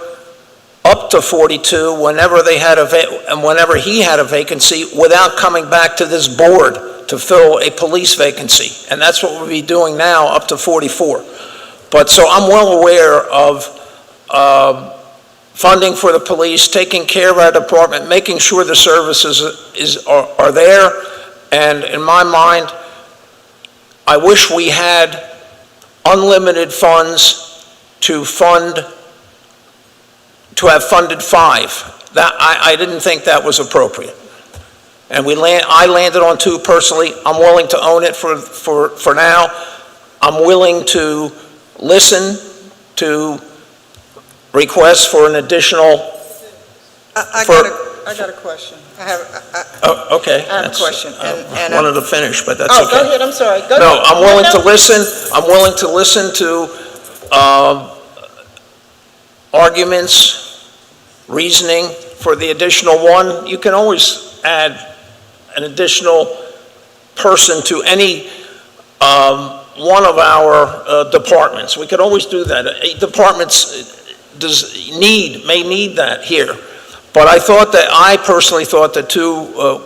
up to 42 whenever they had and whenever he had a vacancy without coming back to this board to fill a police vacancy. And that's what we'll be doing now, up to 44. But so I'm well aware of funding for the police, taking care of our department, making sure the services are there. And in my mind, I wish we had unlimited funds to have funded 5. That I didn't think that was appropriate. And I landed on 2 personally. I'm willing to own it for now. I'm willing to listen to requests for an additional. I got a question. Okay. I have a question. I wanted to finish, but that's Oh, okay. go ahead, I'm sorry. Go No, ahead. I'm willing to No. listen. I'm willing to listen to arguments, reasoning for the additional 1. You can always add an additional person to any one of our departments. We could always do that. Departments may need that here. But I personally thought that 2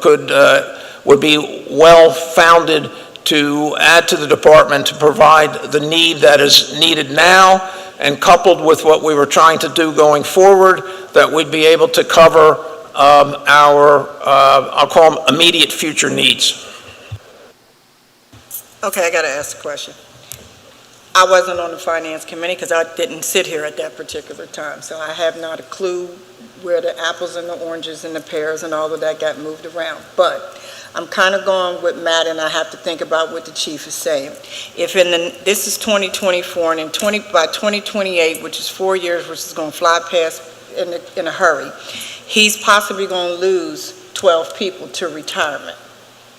would be well-founded to add to the department to provide the need that is needed now, and coupled with what we were trying to do going forward, that we'd be able to cover our, I'll call them immediate future needs. Okay, I got to ask a question. I wasn't on the Finance Committee because I didn't sit here at that particular time, so I have not a clue where the apples and the oranges and the pears and all of that got moved around. But I'm kind of going with Matt, and I have to think about what the chief is saying. If this is 2024, and by 2028, which is 4 years, which is going to fly past in a hurry, he's possibly going to lose 12 people to retirement,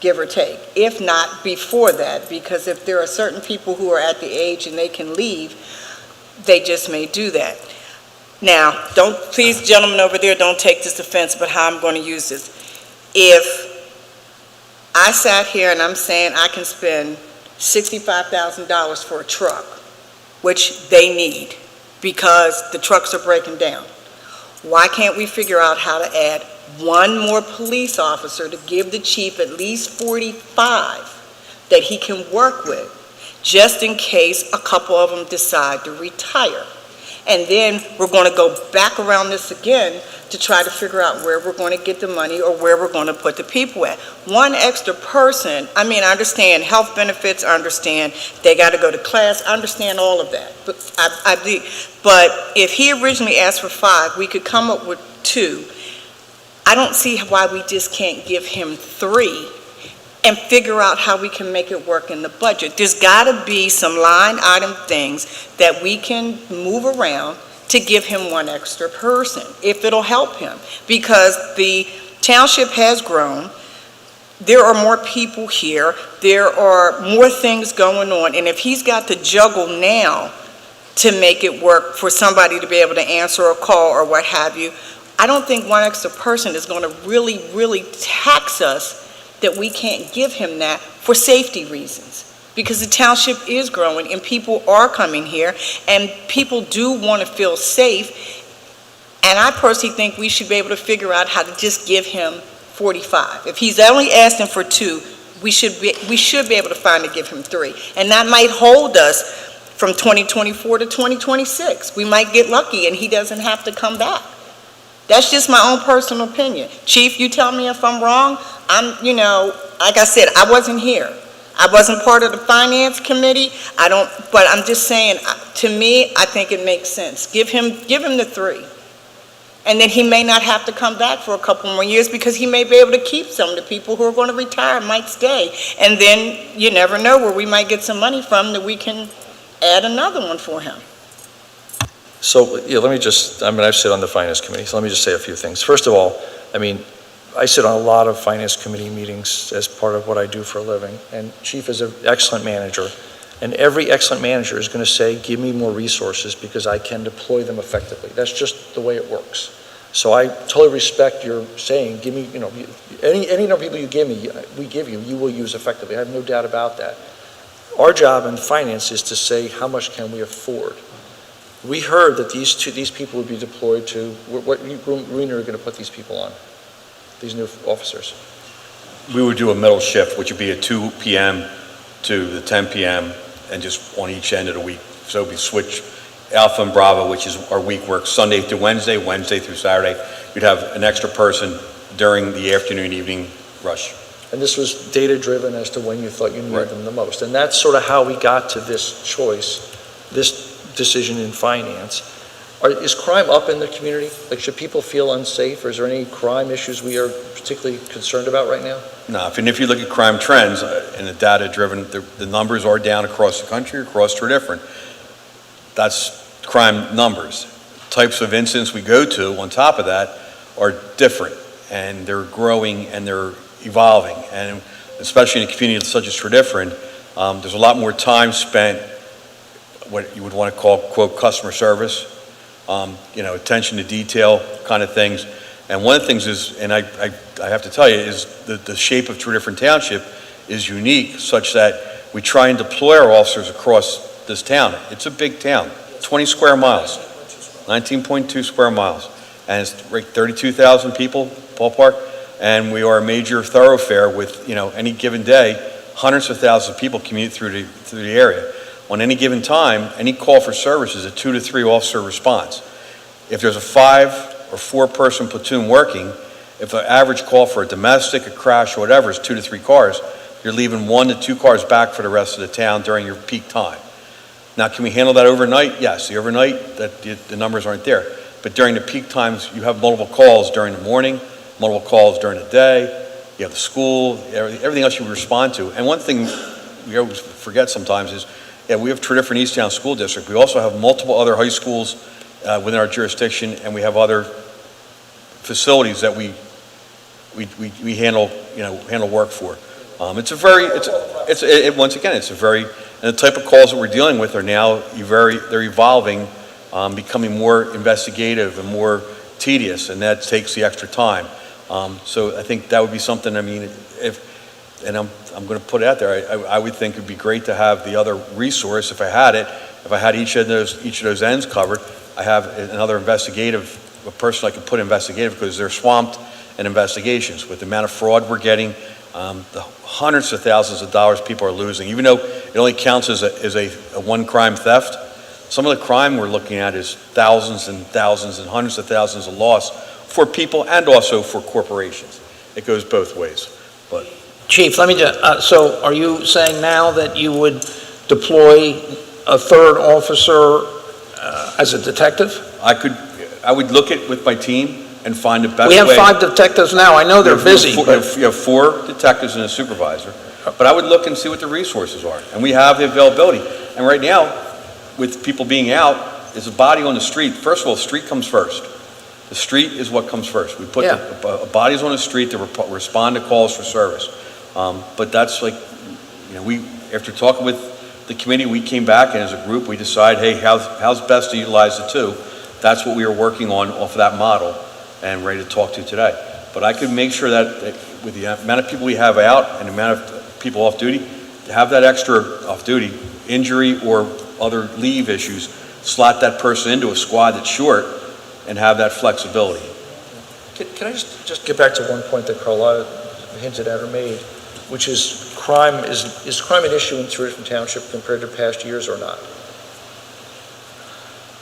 give or take, if not before that, because if there are certain people who are at the age and they can leave, they just may do that. Now, please, gentlemen over there, don't take this offense, but how I'm going to use this. If I sat here and I'm saying I can spend $65,000 for a truck, which they need because the trucks are breaking down, why can't we figure out how to add 1 more police officer to give the chief at least 45 that he can work with, just in case a couple of them decide to retire? And then we're going to go back around this again to try to figure out where we're going to get the money or where we're going to put the people at. 1 extra person, I mean, I understand health benefits, I understand they got to go to class, I understand all of that. But but if he originally asked for 5, we could come up with 2. I don't see why we just can't give him 3 and figure out how we can make it work in the budget. There's got to be some line item things that we can move around to give him 1 extra person, if it'll help him. Because the township has grown, there are more people here, there are more things going on, and if he's got to juggle now to make it work for somebody to be able to answer a call or what have you, I don't think one extra person is going to really, really tax us that we can't give him that for safety reasons. Because the township is growing and people are coming here and people do want to feel safe. And I personally think we should be able to figure out how to just give him 45. If he's only asking for 2, we should be able to find to give him 3. And that might hold us from 2024 to 2026. We might get lucky and he doesn't have to come back. That's just my own personal opinion. Chief, you tell me if I'm wrong. Like I said, I wasn't here. I wasn't part of the finance committee. But I'm just saying, to me, I think it makes sense. Give him the 3. And then he may not have to come back for a couple more years because he may be able to keep some of the people who are going to retire, might stay. And then you never know where we might get some money from that we can add another one for him. So, yeah, I sit on the finance committee, so let me just say a few things. First of all, I sit on a lot of finance committee meetings as part of what I do for a living, and Chief is an excellent manager, and every excellent manager is going to say, give me more resources because I can deploy them effectively. That's just the way it works. So I totally respect your saying, give me, any number of people you give me, we give you, you will use effectively. I have no doubt about that. Our job in finance is to say, how much can we afford? We heard that these people would be deployed to, what arena are you going to put these people on, these new officers? We would do a middle shift, which would be a 2 p.m. to the 10 p.m. and just on each end of the week. So we switch Alpha and Bravo, which is our week work, Sunday through Wednesday, Wednesday through Saturday. We'd have an extra person during the afternoon, evening rush. And this was data-driven as to when you thought you needed them the most. And that's sort of how we got to this choice, this decision in finance. Is crime up in the community? Like, should people feel unsafe, or is there any crime issues we are particularly concerned about right now? No, and if you look at crime trends and the data-driven, the numbers are down across the country, across Tredyffrin. That's crime numbers. Types of incidents we go to, on top of that, are different, and they're growing and they're evolving. And especially in a community such as Tredyffrin, there's a lot more time spent what you would want to call, quote, customer service, attention to detail kind of things. And one of the things is, and I have to tell you, is the shape of Tredyffrin Township is unique such that we try and deploy our officers across this town. It's a big town, 20 square miles, 19.2 square miles, and it's 32,000 people, ballpark, and we are a major thoroughfare with, any given day, hundreds of thousands of people commute through the area. On any given time, any call for service is a 2 to 3 officer response. If there's a 5 or 4 person platoon working, if an average call for a domestic, a crash, or whatever is 2 to 3 cars, you're leaving 1 to 2 cars back for the rest of the town during your peak time. Now, can we handle that overnight? Yes, the overnight, the numbers aren't there. But during the peak times, you have multiple calls during the morning, multiple calls during the day, you have the school, everything else you respond to. And one thing we always forget sometimes is, we have Tredyffrin Easttown School District. We also have multiple other high schools within our jurisdiction, and we have other facilities that we handle work for. Once again, and the type of calls that we're dealing with are now they're evolving, becoming more investigative and more tedious, and that takes the extra time. So I think that would be something. And I'm going to put it out there. I would think it'd be great to have the other resource if I had it. If I had each of those ends covered, I have another a person I could put investigative, because they're swamped in investigations with the amount of fraud we're getting, the hundreds of thousands of dollars people are losing. Even though it only counts as a one crime theft, some of the crime we're looking at is thousands and thousands and hundreds of thousands of loss for people and also for corporations. It goes both ways. But Chief, let me just, so are you saying now that you would deploy a 3rd officer as a detective? I would look at with my team and find the best way. We have 5 detectives now. I know they're busy. You have 4 detectives and a supervisor. But I would look and see what the resources are. And we have the availability. And right now, with people being out, there's a body on the street. First of all, the street comes first. The street is what comes first. We put bodies on the street to respond to calls for service. But that's like, after talking with the committee, we came back and as a group, we decided, hey, how's best to utilize the two? That's what we were working on off of that model and ready to talk to today. But I could make sure that with the amount of people we have out and the amount of people off duty, to have that extra off duty, injury or other leave issues, slot that person into a squad that's short and have that flexibility. Can I just get back to one point that Carlotta hinted at or made, which is crime, is crime an issue in Tredyffrin Township compared to past years or not?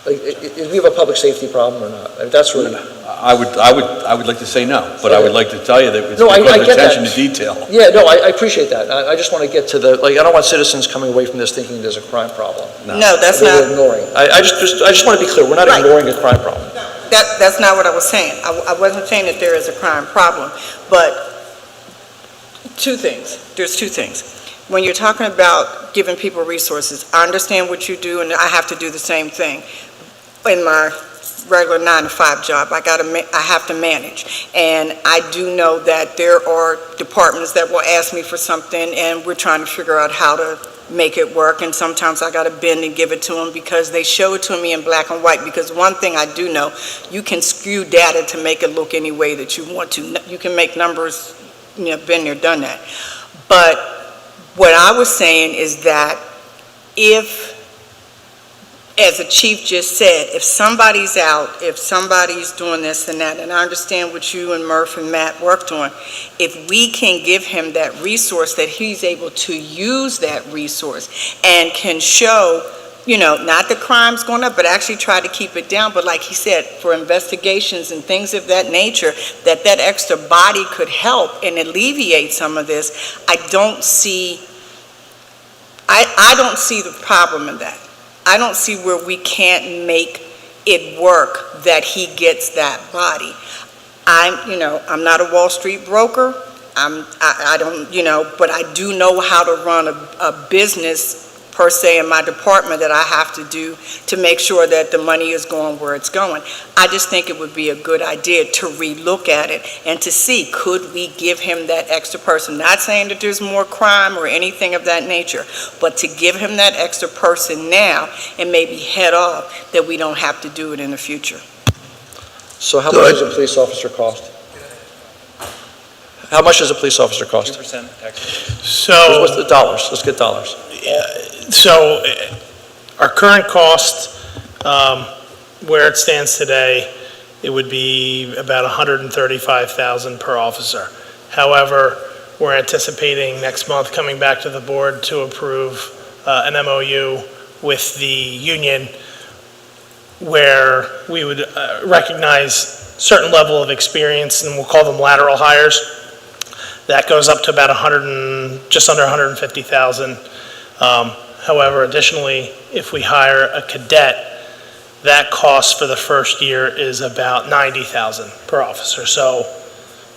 Like, do we have a public safety problem or not? That's really... I would like to say no, but I would like to tell you that it's No, I because of get attention that. to detail. Yeah, no, I appreciate that. I just want to get to the, I don't want citizens coming away from this thinking there's a crime problem. No, that's We're not, ignoring. I just want to be clear, we're not Right. ignoring a crime problem. that's not what I was saying. I wasn't saying that there is a crime problem, but there's two things. When you're talking about giving people resources, I understand what you do, and I have to do the same thing. In my regular 9-to-5 job, I have to manage. And I do know that there are departments that will ask me for something, and we're trying to figure out how to make it work, and sometimes I got to bend and give it to them because they show it to me in black and white. Because one thing I do know, you can skew data to make it look any way that you want to. You can make numbers, been there, done that. But what I was saying is that if, as the chief just said, if somebody's out, if somebody's doing this and that, and I understand what you and Murph and Matt worked on, if we can give him that resource, that he's able to use that resource and can show, not the crime's going up, but actually try to keep it down. But like he said, for investigations and things of that nature, that extra body could help and alleviate some of this, I don't see the problem in that. I don't see where we can't make it work that he gets that body. I'm not a Wall Street broker. I don't, but I do know how to run a business per se in my department that I have to do to make sure that the money is going where it's going. I just think it would be a good idea to relook at it and to see, could we give him that extra person? Not saying that there's more crime or anything of that nature, but to give him that extra person now and maybe head off, that we don't have to do it in the future. So how much does a police officer cost? How much does a police officer cost? 2% tax. So, What's the dollars? Let's get dollars. so our current cost, where it stands today, it would be about $135,000 per officer. However, we're anticipating next month coming back to the board to approve an MOU with the union where we would recognize certain level of experience, and we'll call them lateral hires. That goes up to about just under $150,000. However, additionally, if we hire a cadet, that cost for the first year is about $90,000 per officer. So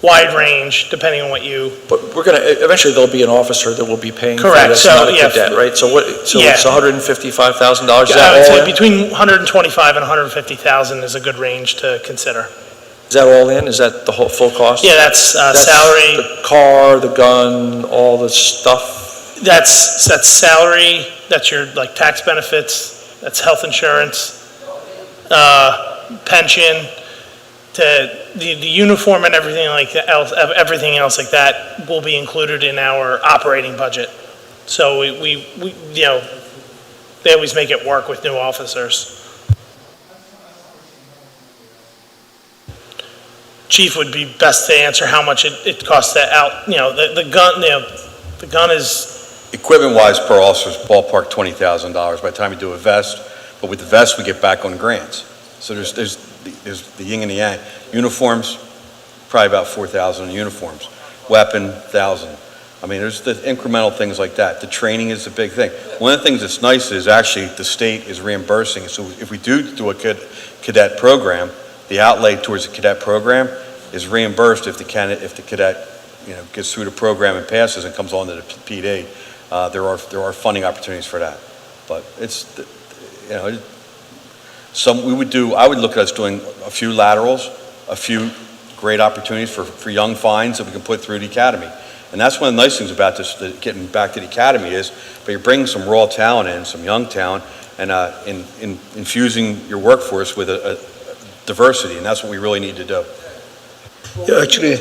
wide range, depending on what you... But eventually there'll be an officer that will be paying for Correct. this, So, not a yeah, cadet, right? So yeah. it's $155,000, is I that would all say in? between $125,000 and $150,000 is a good range to consider. Is that all in? Is that the whole full cost? Yeah, that's salary. The car, the gun, all the stuff? That's salary, that's your tax benefits, that's health insurance, pension, the uniform and everything everything else like that will be included in our operating budget. So we they always make it work with new officers. Chief would be best to answer how much it costs to the gun is... Equipment-wise, per officer is ballpark $20,000 by the time you do a vest, but with the vest, we get back on grants. So there's the yin and the yang. Uniforms, probably about $4,000 in uniforms. Weapon, $1,000. I mean, there's the incremental things like that. The training is the big thing. One of the things that's nice is actually the state is reimbursing. So if we do a cadet program, the outlay towards the cadet program is reimbursed if the cadet gets through the program and passes and comes on to the PD. There are funding opportunities for that, but I would look at us doing a few laterals, a few great opportunities for young finds that we can put through the academy, And that's one of the nice things about this, getting back to the academy is, but you're bringing some raw talent in, some young talent, and infusing your workforce with a diversity, and that's what we really need to do. Yeah, actually,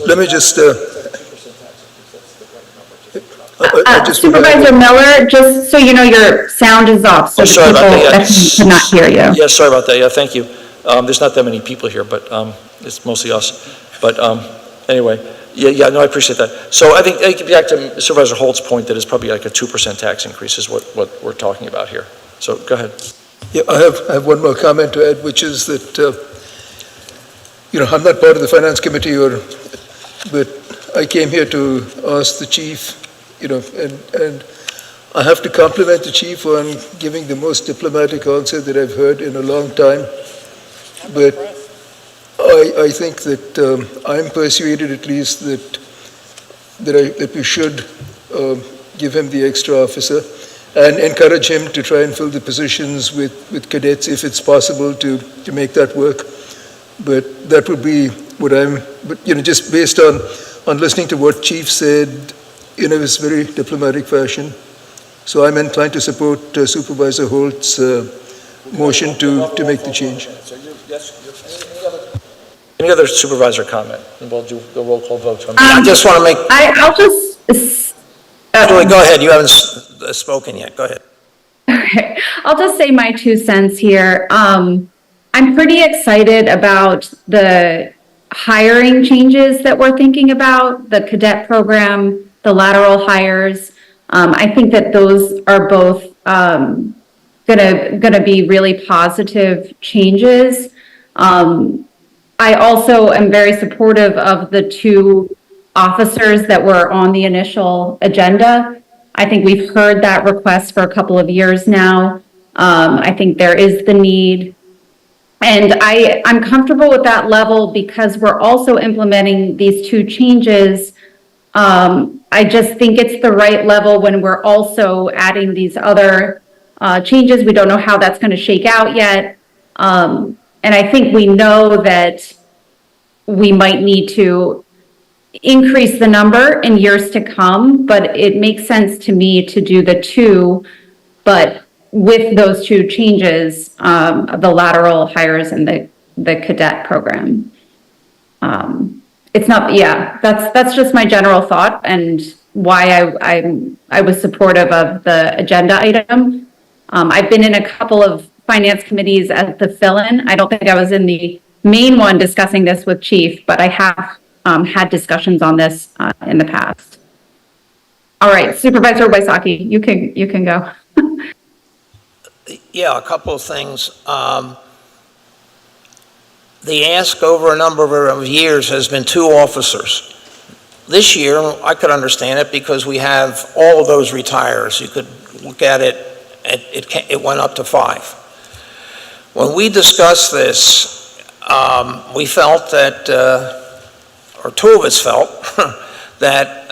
let me just, I just Supervisor Miller, just so you know, your sound is off, so Oh, the sorry people about that, yeah. that could not hear you. Yeah, sorry about that, yeah, thank you. There's not that many people here, but it's mostly us. But anyway, yeah, no, I appreciate that. So I think, back to Supervisor Holt's point, that it's probably like a 2% tax increase is what we're talking about here. So go ahead. yeah, I have one more comment to add, which is that, I'm not part of the finance committee, but I came here to ask the chief, and I have to compliment the chief on giving the most diplomatic answer that I've heard in a long time. But I think that I'm persuaded at least that we should give him the extra officer and encourage him to try and fill the positions with cadets if it's possible to make that work. But that would be what just based on listening to what Chief said in a very diplomatic fashion. So I'm inclined to support Supervisor Holt's motion to make the change. Any other supervisor comment? And we'll do the roll call vote. I just want to make, I'll just. Julie, go ahead, you haven't spoken yet, go ahead. Okay, I'll just say my 2 cents here. I'm pretty excited about the hiring changes that we're thinking about, the cadet program, the lateral hires. I think that those are both gonna be really positive changes. I also am very supportive of the 2 officers that were on the initial agenda. I think we've heard that request for a couple of years now. I think there is the need. And I'm comfortable with that level because we're also implementing these 2 changes. I just think it's the right level when we're also adding these other changes. We don't know how that's going to shake out yet. And I think we know that we might need to increase the number in years to come, but it makes sense to me to do the 2, but with those 2 changes, the lateral hires and the cadet program. It's not, that's just my general thought and why I was supportive of the agenda item. I've been in a couple of finance committees as the fill-in. I don't think I was in the main one discussing this with Chief, but I have had discussions on this in the past. All right, Supervisor Wysocki, you can go. Yeah, a couple of things. The ask over a number of years has been 2 officers. This year, I could understand it because we have all of those retires. You could look at it, it went up to 5. When we discussed this, we felt that, or 2 of us felt, that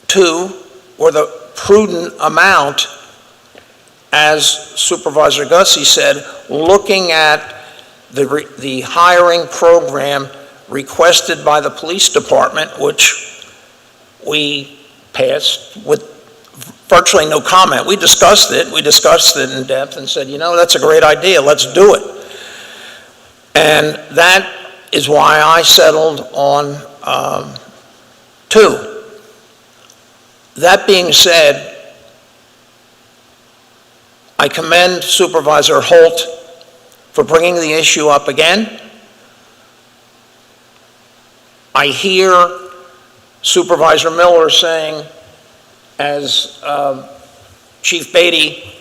2 were the prudent amount, as Supervisor Gussie said, looking at the hiring program requested by the police department, which we passed with virtually no comment. We discussed it in depth and said, that's a great idea, let's do it. And that is why I settled on 2. That being said, I commend Supervisor Holt for bringing the issue up again. I hear Supervisor Miller saying, as Chief Beatty,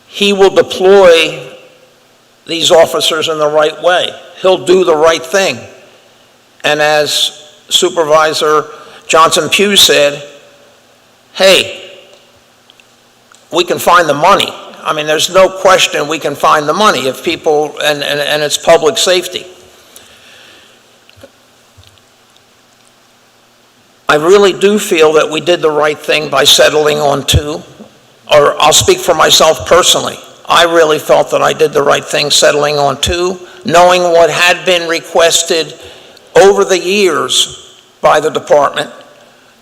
he will deploy these officers in the right way. He'll do the right thing. And as Supervisor Johnson-Pugh said, hey, we can find the money. I mean, there's no question we can find the money if people, and it's public safety. I really do feel that we did the right thing by settling on 2, or I'll speak for myself personally. I really felt that I did the right thing settling on 2, knowing what had been requested over the years by the department.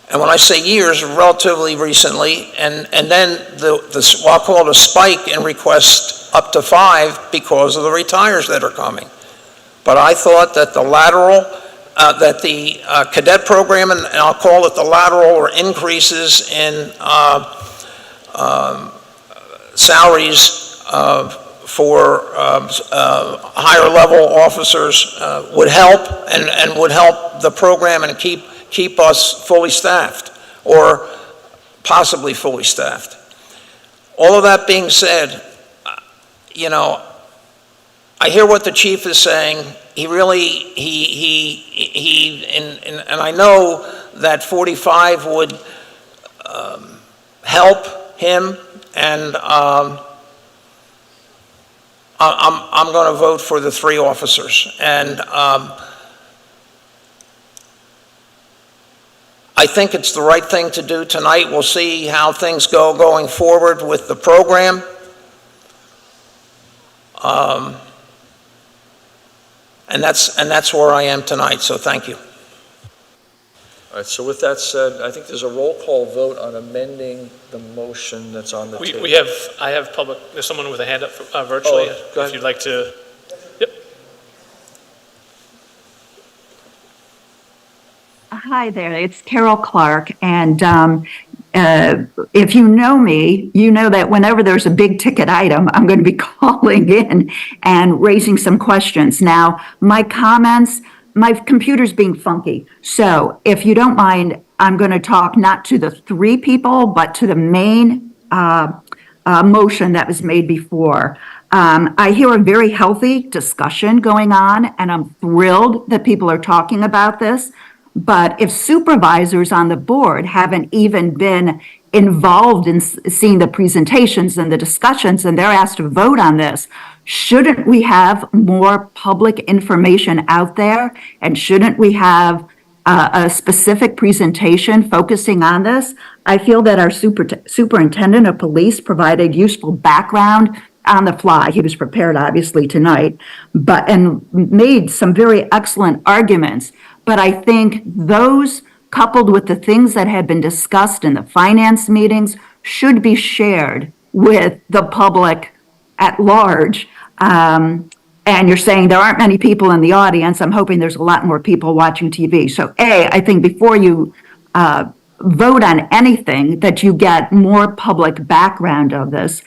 And when I say years, relatively recently, and then the I'll call it a spike in requests up to 5 because of the retires that are coming. But I thought that the lateral, that the cadet program, and I'll call it the lateral or increases in salaries for higher level officers would help and would help the program and keep us fully staffed or possibly fully staffed. All of that being said, you know, I hear what the chief is saying. He really, and I know that 45 would help him, and I'm going to vote for the 3 officers. And I think it's the right thing to do tonight. We'll see how things go going forward with the program. And that's where I am tonight, so thank you. All right, so with that said, I think there's a roll call vote on amending the motion that's on the table. I have public, there's someone with a hand up virtually. Oh, go ahead. If you'd like to, yep. Hi there, it's Carol Clark, and if you know me, you know that whenever there's a big ticket item, I'm going to be calling in and raising some questions. Now, my comments, my computer's being funky, so if you don't mind, I'm going to talk not to the 3 people, but to the main motion that was made before. I hear a very healthy discussion going on, and I'm thrilled that people are talking about this. But if supervisors on the board haven't even been involved in seeing the presentations and the discussions, and they're asked to vote on this, shouldn't we have more public information out there? And shouldn't we have a specific presentation focusing on this? I feel that our superintendent of police provided useful background on the fly. He was prepared, obviously, tonight, and made some very excellent arguments. But I think those, coupled with the things that had been discussed in the finance meetings, should be shared with the public at large. And you're saying there aren't many people in the audience. I'm hoping there's a lot more people watching TV. So I think before you vote on anything, that you get more public background of this.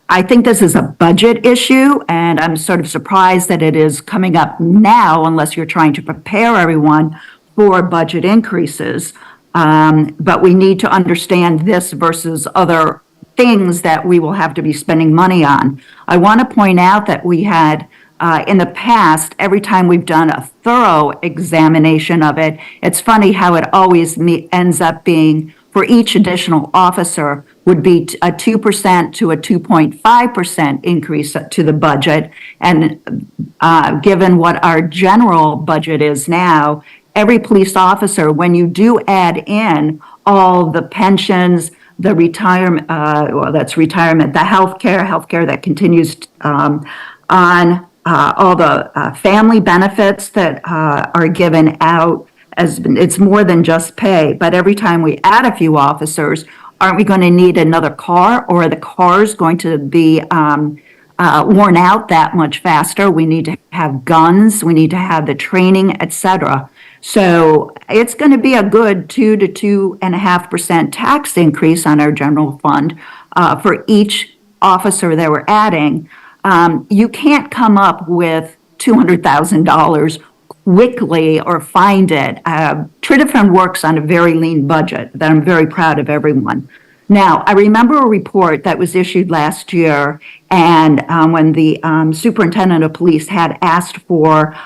I think this is a budget issue, and I'm sort of surprised that it is coming up now, unless you're trying to prepare everyone for budget increases. But we need to understand this versus other things that we will have to be spending money on. I want to point out that we had, in the past, every time we've done a thorough examination of it, it's funny how it always ends up being, for each additional officer, would be a 2% to a 2.5% increase to the budget. And given what our general budget is now, every police officer, when you do add in all the pensions, the retirement, that's retirement, the healthcare that continues on, all the family benefits that are given out, it's more than just pay. But every time we add a few officers, aren't we going to need another car, or are the cars going to be worn out that much faster? We need to have guns, we need to have the training, et cetera. So it's going to be a good 2 to 2.5% tax increase on our general fund for each officer that we're adding. You can't come up with $200,000 quickly or find it. Tredyffrin works on a very lean budget that I'm very proud of everyone. Now, I remember a report that was issued last year, and when the superintendent of police had asked for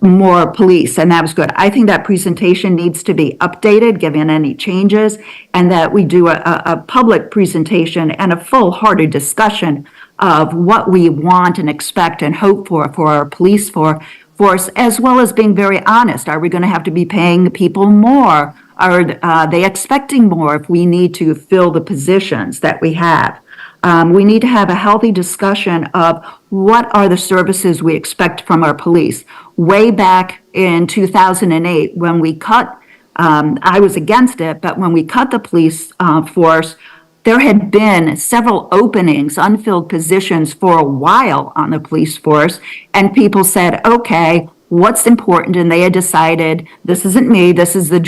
more police, and that was good. I think that presentation needs to be updated, given any changes, and that we do a public presentation and a full-hearted discussion of what we want and expect and hope for our police force, as well as being very honest. Are we going to have to be paying people more? Are they expecting more if we need to fill the positions that we have? We need to have a healthy discussion of what are the services we expect from our police. Way back in 2008, when we cut, I was against it, but when we cut the police force, there had been several openings, unfilled positions for a while on the police force, and people said, okay, what's important? And they had decided, this isn't me, this is the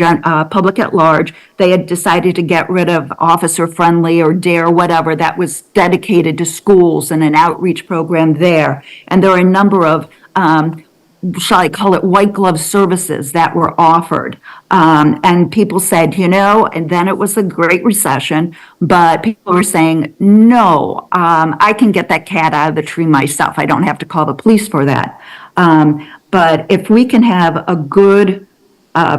public at large, they had decided to get rid of Officer Friendly or DARE, whatever, that was dedicated to schools and an outreach program there. And there are a number of shall I call it white glove services that were offered. And people said, and then it was a Great Recession, but people were saying, no, I can get that cat out of the tree myself. I don't have to call the police for that. But if we can have a good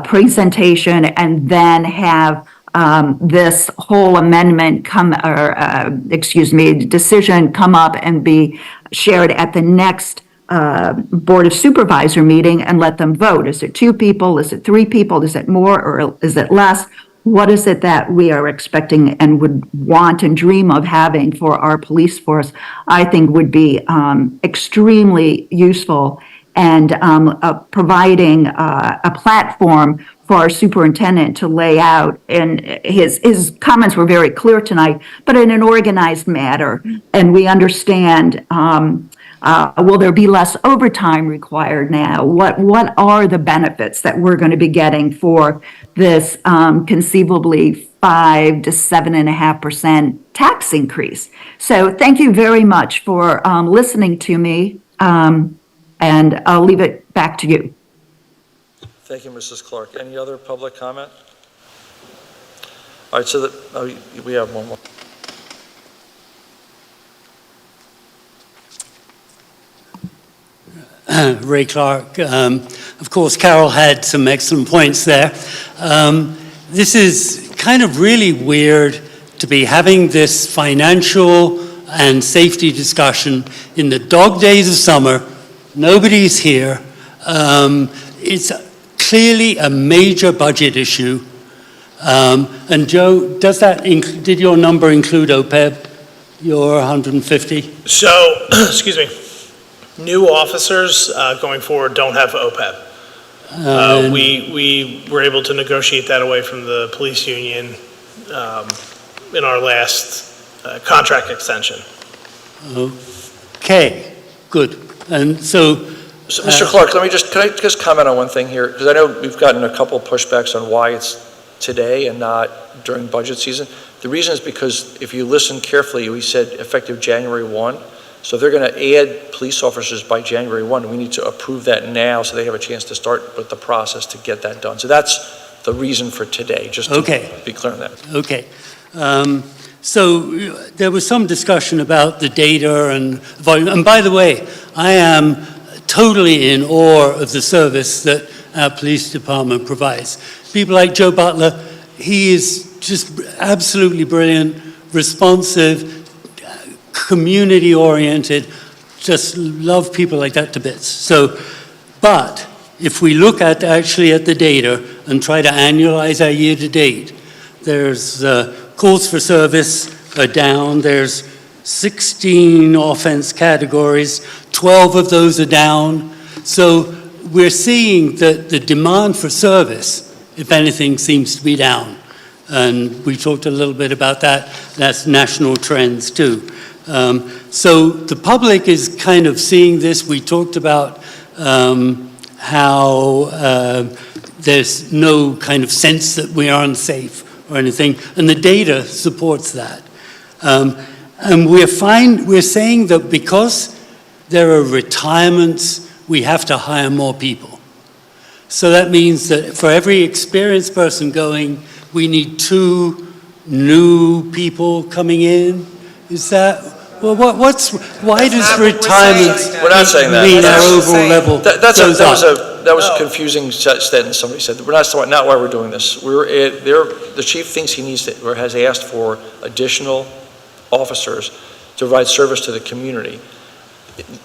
presentation and then have this whole amendment decision come up and be shared at the next Board of Supervisor meeting and let them vote. Is it 2 people? Is it 3 people? Is it more or is it less? What is it that we are expecting and would want and dream of having for our police force? I think would be extremely useful and providing a platform for our superintendent to lay out. And his comments were very clear tonight, but in an organized manner. And we understand, will there be less overtime required now? What are the benefits that we're going to be getting for this conceivably 5 to 7.5% tax increase? So thank you very much for listening to me, and I'll leave it back to you. Thank you, Mrs. Clark. Any other public comment? All right, so we have one more. Ray Clark. Of course, Carol had some excellent points there. This is kind of really weird to be having this financial and safety discussion in the dog days of summer. Nobody's here. It's clearly a major budget issue. And Joe, did your number include OPEB, your 150? So, excuse me, new officers going forward don't have OPEB. We were able to negotiate that away from the police union in our last contract extension. Okay, good. And so Mr. Clark, can I just comment on one thing here? Because I know we've gotten a couple pushbacks on why it's today and not during budget season. The reason is because if you listen carefully, we said effective January 1. So if they're going to add police officers by January 1, we need to approve that now so they have a chance to start with the process to get that done. So that's the reason for today, just to be clear on that. Okay. So there was some discussion about the data and volume. And by the way, I am totally in awe of the service that our police department provides. People like Joe Butler, he is just absolutely brilliant, responsive, community-oriented, just love people like that to bits. So, but if we look at the data and try to annualize our year-to-date, there's calls for service are down, there's 16 offense categories, 12 of those are down. So we're seeing that the demand for service, if anything, seems to be down. And we talked a little bit about that. That's national trends too. So the public is kind of seeing this. We talked about how there's no kind of sense that we are unsafe or anything, and the data supports that. And we're saying that because there are retirements, we have to hire more people. So that means that for every experienced person going, we need 2 new people coming in. Is that, well, why does retirement mean our overall level goes up? That was a confusing statement somebody said. That's not why we're doing this. The chief thinks he needs to, or has asked for additional officers to provide service to the community.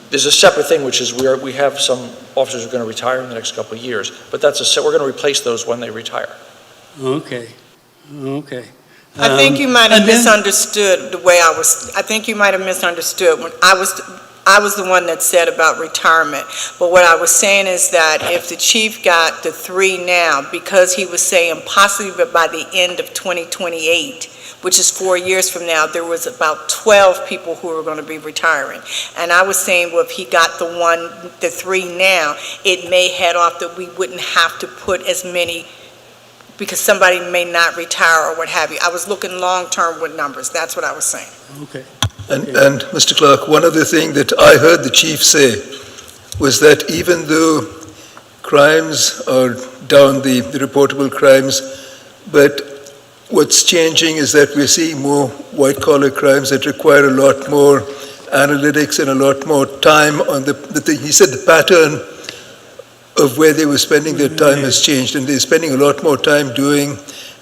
There's a separate thing, which is we have some officers who are going to retire in the next couple of years, but we're going to replace those when they retire. Okay. I think you might have and then- misunderstood the way I think you might have misunderstood when I was the one that said about retirement. But what I was saying is that if the chief got the 3 now, because he was saying possibly by the end of 2028, which is 4 years from now, there was about 12 people who were going to be retiring. And I was saying, well, if he got the 3 now, it may head off that we wouldn't have to put as many, because somebody may not retire or what have you. I was looking long-term with numbers. That's what I was saying. Okay. And Mr. Clark, one other thing that I heard the chief say was that even though crimes are down, the reportable crimes, but what's changing is that we're seeing more white-collar crimes that require a lot more analytics and a lot more time on he said the pattern of where they were spending their time has changed, and they're spending a lot more time doing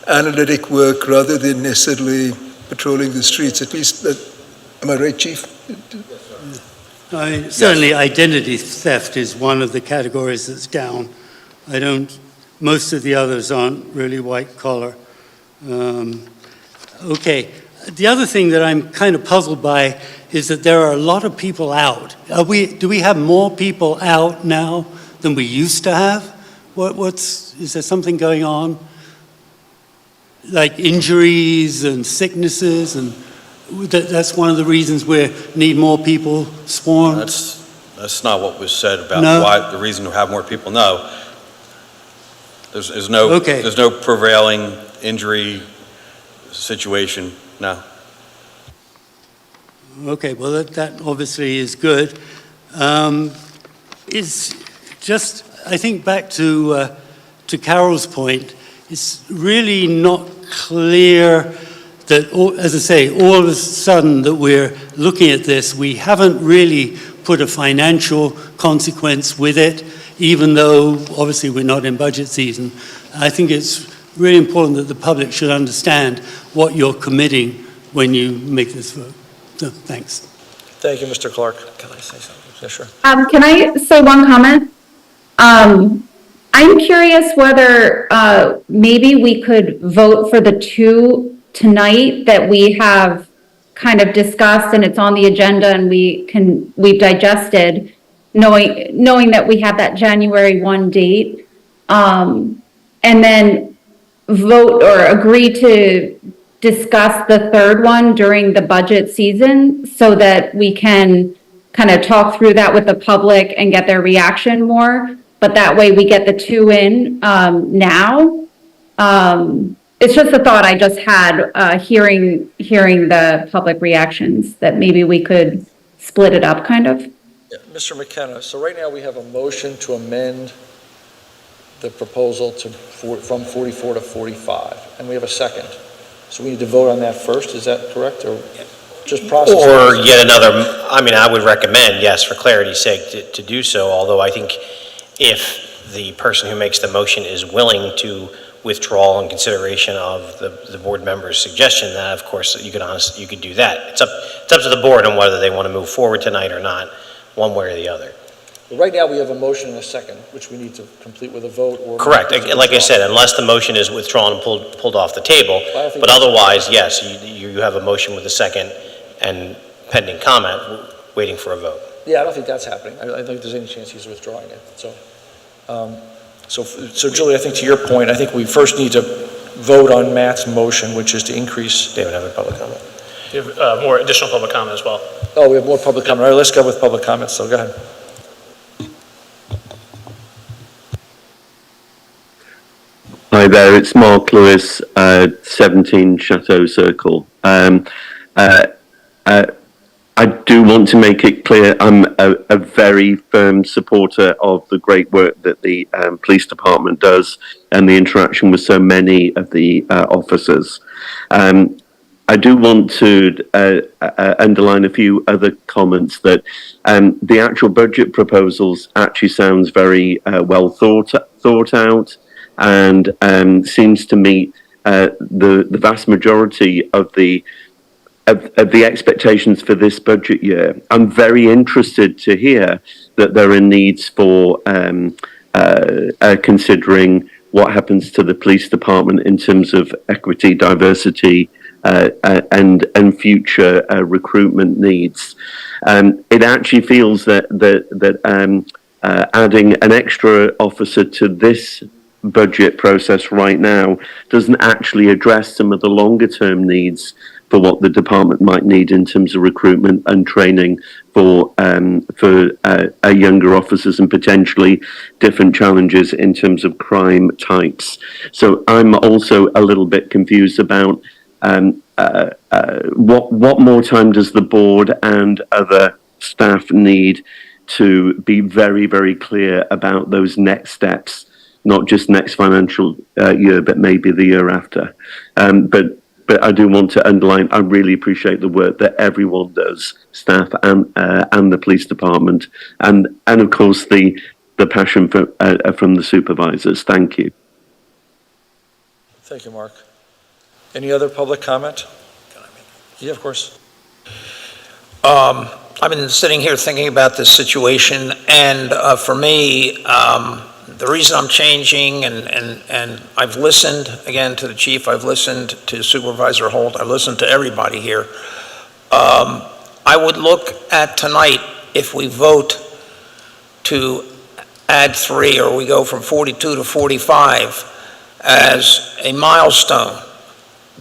analytic work rather than necessarily patrolling the streets. At least, am I right, Chief? I mean, certainly identity theft is one of the categories that's down. Most of the others aren't really white collar. Okay. The other thing that I'm kind of puzzled by is that there are a lot of people out. Do we have more people out now than we used to have? Is there something going on? Like injuries and sicknesses, and that's one of the reasons we need more people sworn? That's not what was said about No? why, the reason to have more people. No. There's no, Okay. there's no prevailing injury situation, no. Okay, well, that obviously is good. It's just, I think back to Carol's point, it's really not clear that, as I say, all of a sudden that we're looking at this, we haven't really put a financial consequence with it, even though obviously we're not in budget season. I think it's really important that the public should understand what you're committing when you make this vote. So, thanks. Thank you, Mr. Clark. Can I say something? Yeah, sure. Can I say one comment? I'm curious whether maybe we could vote for the 2 tonight that we have kind of discussed and it's on the agenda and we've digested, knowing that we have that January 1 date, and then vote or agree to discuss the 3rd one during the budget season so that we can kind of talk through that with the public and get their reaction more. But that way we get the 2 in now. It's just a thought I just had hearing the public reactions, that maybe we could split it up kind of. Yeah, Mr. McKenna, so right now we have a motion to amend the proposal from 44 to 45, and we have a second. So we need to vote on that first, is that correct, or just process? Or yet another, I mean, I would recommend, yes, for clarity's sake, to do so, although I think if the person who makes the motion is willing to withdraw in consideration of the board member's suggestion, then of course you could do that. It's up to the board on whether they want to move forward tonight or not, one way or the other. But right now we have a motion and a second, which we need to complete with a vote. Or Correct. Like I said, unless the motion is withdrawn and pulled off the table, but otherwise, yes, you have a motion with a second and pending comment, waiting for a vote. Yeah, I don't think that's happening. I don't think there's any chance he's withdrawing it. So Julie, I think to your point, I think we first need to vote on Matt's motion, which is to increase. David, have a public comment. You have more additional public comment as well. Oh, we have more public comment. All right, let's go with public comments, so go ahead. Hi there, it's Mark Lewis, 17 Chateau Circle. I do want to make it clear I'm a very firm supporter of the great work that the police department does and the interaction with so many of the officers. I do want to underline a few other comments that the actual budget proposals actually sounds very well thought out and seems to meet the vast majority of the expectations for this budget year. I'm very interested to hear that there are needs for considering what happens to the police department in terms of equity, diversity, and future recruitment needs. It actually feels that adding an extra officer to this budget process right now doesn't actually address some of the longer term needs for what the department might need in terms of recruitment and training for younger officers, and potentially different challenges in terms of crime types. So I'm also a little bit confused about what more time does the board and other staff need to be very, very clear about those next steps, not just next financial year, but maybe the year after. But I do want to underline, I really appreciate the work that everyone does, staff and the police department, and of course the passion from the supervisors. Thank you. Thank you, Mark. Any other public comment? Yeah, of course. I've been sitting here thinking about this situation, and for me, the reason I'm changing, and I've listened again to the chief, I've listened to Supervisor Holt, I've listened to everybody here. I would look at tonight, if we vote to add 3, or we go from 42 to 45, as a milestone,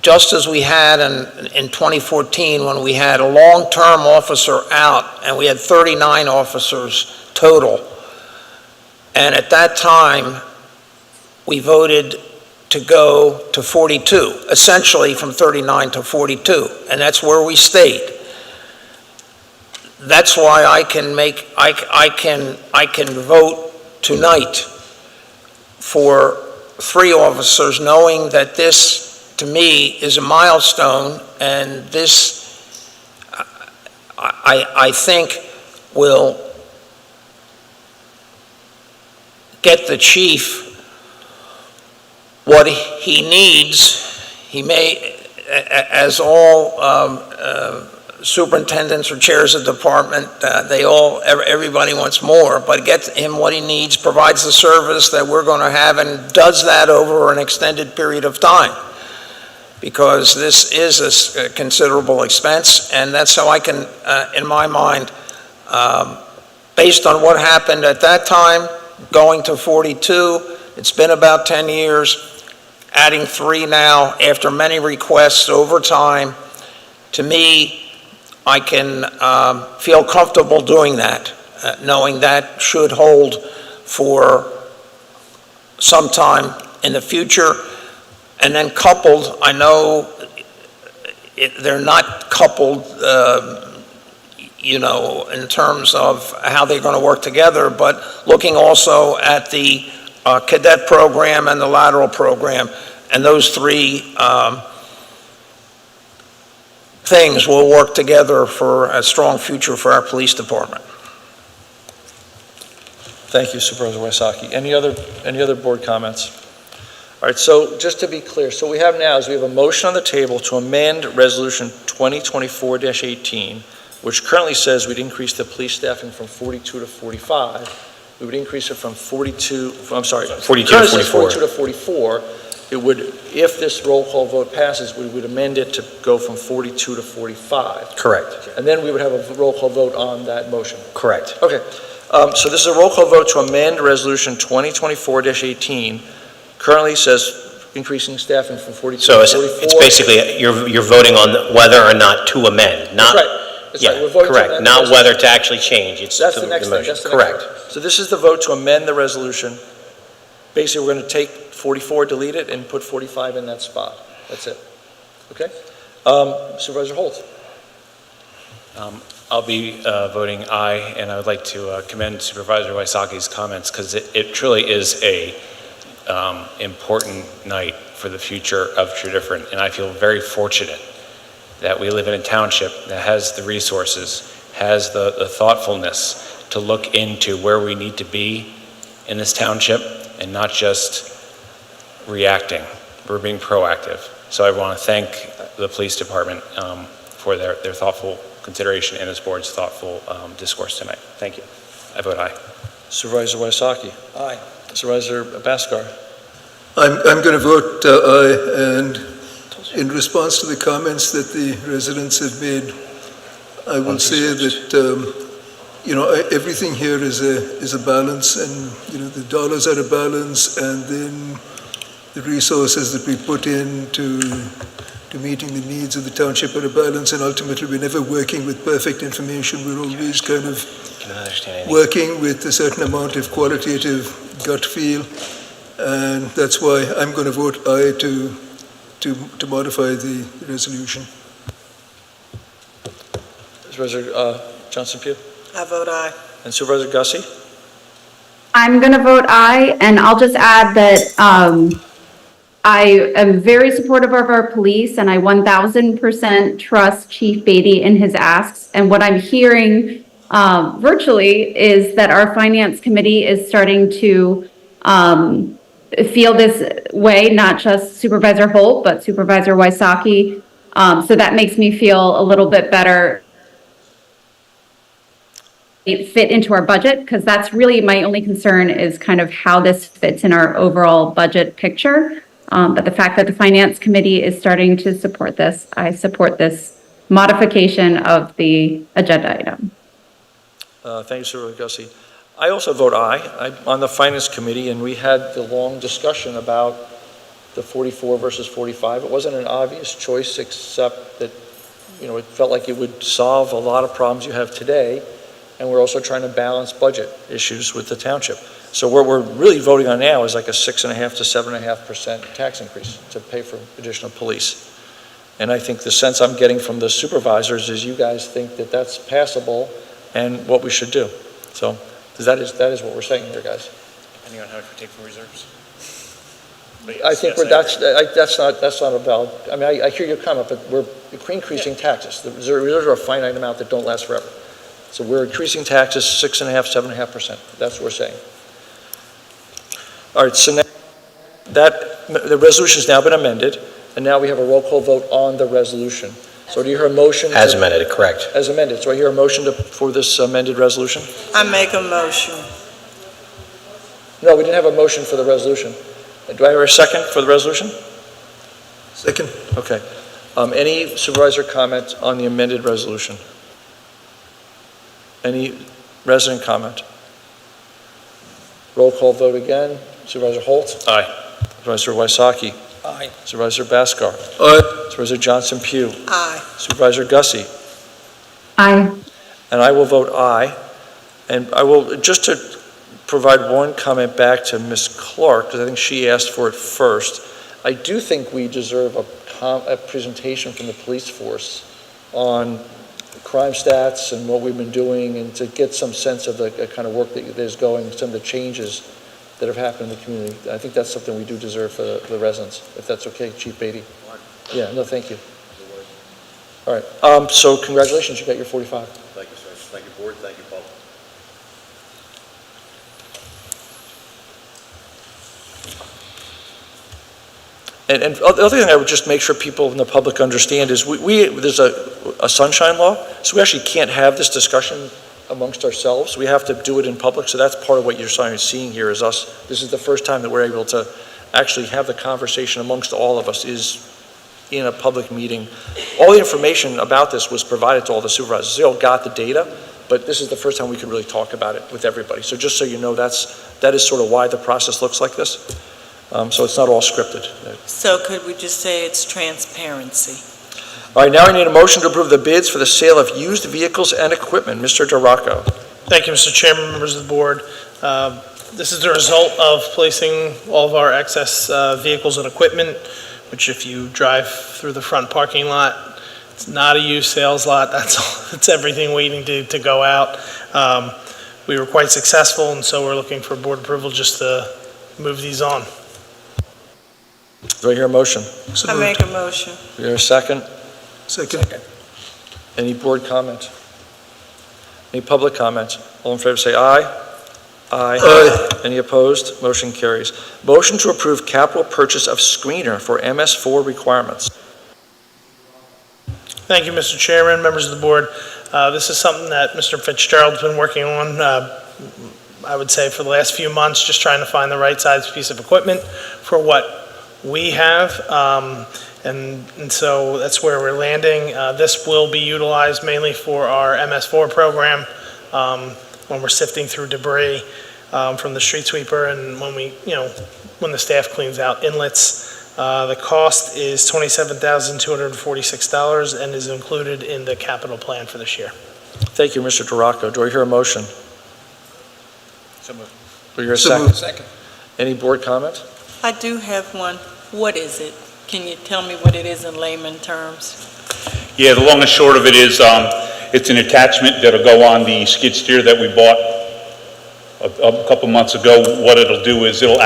just as we had in 2014 when we had a long-term officer out and we had 39 officers total. And at that time, we voted to go to 42, essentially from 39 to 42, and that's where we stayed. That's why I can vote tonight for 3 officers, knowing that this, to me, is a milestone, and this, I think, will get the chief what he needs. He may, as all superintendents or chairs of department, everybody wants more, but get him what he needs, provides the service that we're going to have, and does that over an extended period of time. Because this is a considerable expense, and that's how I can, in my mind, based on what happened at that time, going to 42, it's been about 10 years, adding 3 now after many requests over time. To me, I can feel comfortable doing that, knowing that should hold for some time in the future. And then coupled, I know they're not coupled, in terms of how they're going to work together, but looking also at the cadet program and the lateral program, and those 3 things will work together for a strong future for our police department. Thank you, Supervisor Wysocki. Any other board comments? All right, so just to be clear, so we have a motion on the table to amend Resolution 2024-18, which currently says we'd increase the police staffing from 42 to 45. We would increase it from 42 to 44. It would, if this roll call vote passes, we would amend it to go from 42 to 45. Correct. And then we would have a roll call vote on that motion. Correct. Okay. So this is a roll call vote to amend Resolution 2024-18. Currently says increasing staffing from 42 to 44. So it's basically, you're voting on whether or not to amend, not... That's right. Yeah, correct. Not whether to actually change. That's the next thing. Correct. So this is the vote to amend the resolution. Basically, we're going to take 44, delete it, and put 45 in that spot. That's it. Okay? Supervisor Holt. I'll be voting aye, and I would like to commend Supervisor Wysocki's comments, because it truly is a important night for the future of Tredyffrin, and I feel very fortunate that we live in a township that has the resources, has the thoughtfulness to look into where we need to be in this township and not just reacting. We're being proactive. So I want to thank the police department for their thoughtful consideration and this board's thoughtful discourse tonight. Thank you. I vote aye. Supervisor Wysocki. Aye. Supervisor Bhaskar. I'm going to vote aye, and in response to the comments that the residents have made, I will say that, everything here is a balance, and, the dollars are a balance, and then the resources that we put into meeting the needs of the township are a balance, and ultimately we're never working with perfect information. We're always kind of working with a certain amount of qualitative gut feel, and that's why I'm going to vote aye to modify the resolution. Supervisor Johnson Pugh? I vote aye. And Supervisor Gussie? I'm going to vote aye, and I'll just add that I am very supportive of our police, and I 1000% trust Chief Beatty in his asks. And what I'm hearing virtually is that our Finance Committee is starting to feel this way, not just Supervisor Holt, but Supervisor Wysocki. So that makes me feel a little bit better. It fit into our budget, because that's really my only concern, is kind of how this fits in our overall budget picture. But the fact that the Finance Committee is starting to support this, I support this modification of the agenda item. Thank you, Supervisor Gussie. I also vote aye. I'm on the Finance Committee, and we had the long discussion about the 44 versus 45. It wasn't an obvious choice, except that, it felt like it would solve a lot of problems you have today, and we're also trying to balance budget issues with the township. So what we're really voting on now is like a 6.5% to 7.5% tax increase to pay for additional police. And I think the sense I'm getting from the supervisors is you guys think that that's passable and what we should do. So that is what we're saying here, guys. Depending on how much we take from reserves. I think that's not a valid. I mean, I hear your comment, but we're increasing taxes. The reserves are a finite amount that don't last forever. So we're increasing taxes 6.5%, 7.5%. That's what we're saying. All right, so now the resolution has now been amended, and now we have a roll call vote on the resolution. So do you hear a motion? As amended, correct. As amended. So I hear a motion for this amended resolution? I make a motion. No, we didn't have a motion for the resolution. Do I hear a second for the resolution? Second. Okay. Any supervisor comment on the amended resolution? Any resident comment? Roll call vote again. Supervisor Holt? Aye. Supervisor Wysocki? Aye. Supervisor Bhaskar? Aye. Supervisor Johnson Pugh? Aye. Supervisor Gussie? Aye. And I will vote aye. And I will, just to provide one comment back to Ms. Clark, because I think she asked for it first. I do think we deserve a presentation from the police force on crime stats and what we've been doing, and to get some sense of the kind of work that is going, some of the changes that have happened in the community. I think that's something we do deserve for the residents, if that's okay, Chief Beatty. Yeah, no, thank you. All right, so congratulations, you got your 45. Thank you, sir. Thank you, board. Thank you, Paul. And the other thing I would just make sure people in the public understand is there's a sunshine law, so we actually can't have this discussion amongst ourselves. We have to do it in public, so that's part of what you're seeing here is us. This is the first time that we're able to actually have the conversation amongst all of us is in a public meeting. All the information about this was provided to all the supervisors. They all got the data, but this is the first time we could really talk about it with everybody. So just so you know, that is sort of why the process looks like this. So it's not all scripted. So could we just say it's transparency? All right, now I need a motion to approve the bids for the sale of used vehicles and equipment. Mr. DeRocco. Thank you, Mr. Chairman, members of the board. This is the result of placing all of our excess vehicles and equipment, which if you drive through the front parking lot, it's not a used sales lot. That's everything waiting to go out. We were quite successful, and so we're looking for board approval just to move these on. Do I hear a motion? So I moved. make a motion. Do I hear a second? Second. Any board comment? Any public comments? All in favor say aye. Aye. Aye. Any opposed? Motion carries. Motion to approve capital purchase of screener for MS4 requirements. Thank you, Mr. Chairman, members of the board. This is something that Mr. Fitzgerald's been working on. I would say for the last few months, just trying to find the right size piece of equipment for what we have. And so that's where we're landing. This will be utilized mainly for our MS4 program when we're sifting through debris from the street sweeper and when the staff cleans out inlets. The cost is $27,246 and is included in the capital plan for this year. Thank you, Mr. DeRocco. Do I hear a motion? So moved. Do I hear a So second? moved. Second. Any board comment? I do have one. What is it? Can you tell me what it is in layman terms? Yeah, the long and short of it is, it's an attachment that'll go on the skid steer that we bought a couple months ago. What it'll do is it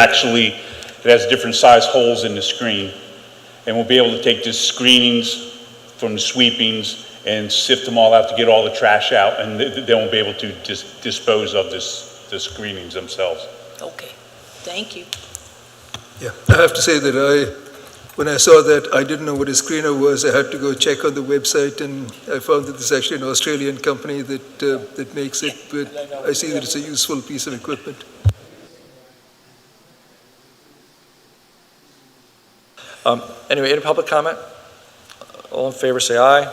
has different size holes in the screen, and we'll be able to take the screenings from the sweepings and sift them all out to get all the trash out, and they won't be able to dispose of the screenings themselves. Okay, thank you. Yeah, I have to say that when I saw that, I didn't know what a screener was. I had to go check on the website, and I found that there's actually an Australian company that makes it, but I see that it's a useful piece of equipment. Anyway, any public comment? All in favor, say aye.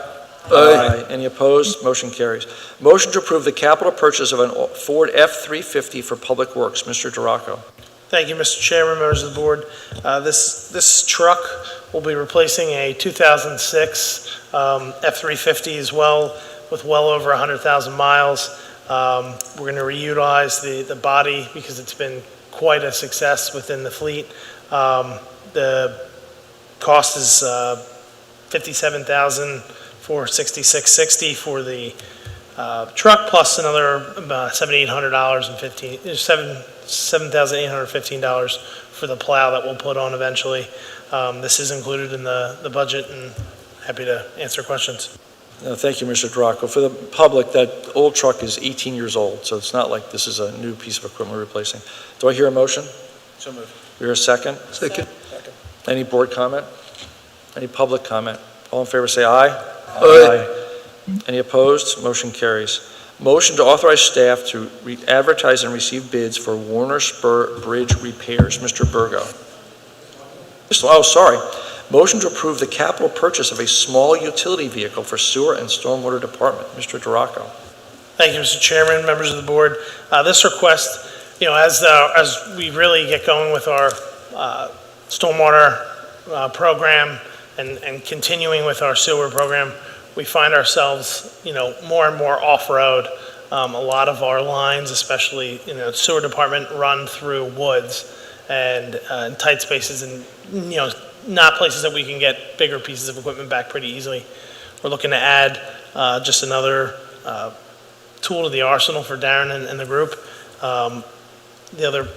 Aye. Any opposed? Motion carries. Motion to approve the capital purchase of a Ford F-350 for Public Works. Mr. DeRocco. Thank you, Mr. Chairman, members of the board. This truck will be replacing a 2006 F-350 as well, with well over 100,000 miles. We're going to reutilize the body because it's been quite a success within the fleet. The cost is $57,466.60 for the truck, plus another $7,815 for the plow that we'll put on eventually. This is included in the budget, and happy to answer questions. Thank you, Mr. DeRocco. For the public, that old truck is 18 years old, so it's not like this is a new piece of equipment we're replacing. Do I hear a motion? So moved. Do I hear a second? Second. Any board comment? Any public comment? All in favor, say aye. Aye. Any opposed? Motion carries. Motion to authorize staff to advertise and receive bids for Warner Spur Bridge repairs. Mr. Burgo. Oh, sorry. Motion to approve the capital purchase of a small utility vehicle for sewer and stormwater department. Mr. DeRocco. Thank you, Mr. Chairman, members of the board. This request, as we really get going with our stormwater program and continuing with our sewer program, we find ourselves, more and more off-road. A lot of our lines, especially, sewer department, run through woods and tight spaces, and not places that we can get bigger pieces of equipment back pretty easily. We're looking to add just another tool to the arsenal for Darren and the group. The other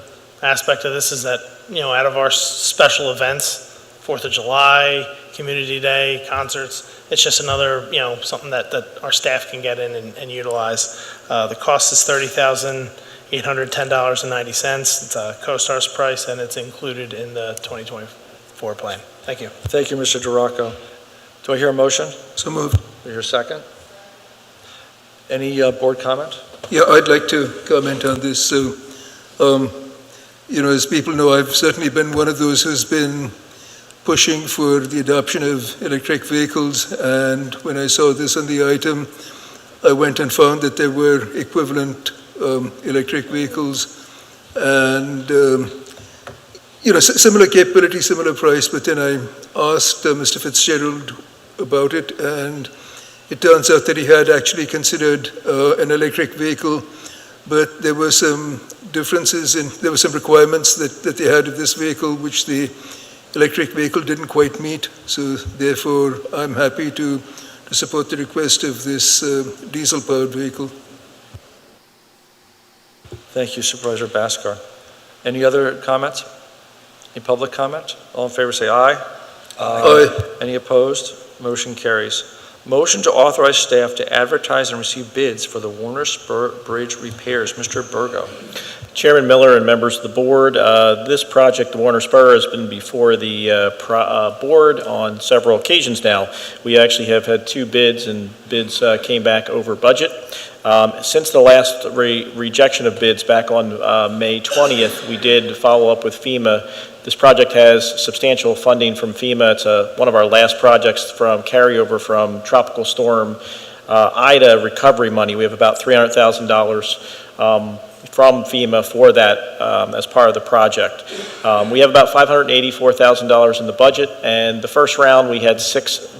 aspect of this is that, out of our special events, 4th of July, Community Day, concerts, it's just another, something that our staff can get in and utilize. The cost is $30,810.90. It's a CoStar's price, and it's included in the 2024 plan. Thank you. Thank you, Mr. DeRocco. Do I hear a motion? So moved. Do I hear a second? Any board comment? Yeah, I'd like to comment on this. So, as people know, I've certainly been one of those who's been pushing for the adoption of electric vehicles, and when I saw this on the item, I went and found that there were equivalent electric vehicles, and similar capability, similar price. But then I asked Mr. Fitzgerald about it, and it turns out that he had actually considered an electric vehicle, but there were some differences there were some requirements that they had of this vehicle which the electric vehicle didn't quite meet. So therefore, I'm happy to support the request of this diesel-powered vehicle. Thank you, Supervisor Bhaskar. Any other comments? Any public comment? All in favor, say aye. Aye. Any opposed? Motion carries. Motion to authorize staff to advertise and receive bids for the Warner Spur Bridge repairs. Mr. Burgo. Chairman Miller and members of the board, this project, the Warner Spur, has been before the board on several occasions now. We actually have had two bids, and bids came back over budget. Since the last rejection of bids back on May 20th, we did follow up with FEMA. This project has substantial funding from FEMA. It's one of our last projects from carryover from Tropical Storm Ida recovery money. We have about $300,000 from FEMA for that as part of the project. We have about $584,000 in the budget, and the first round we had 6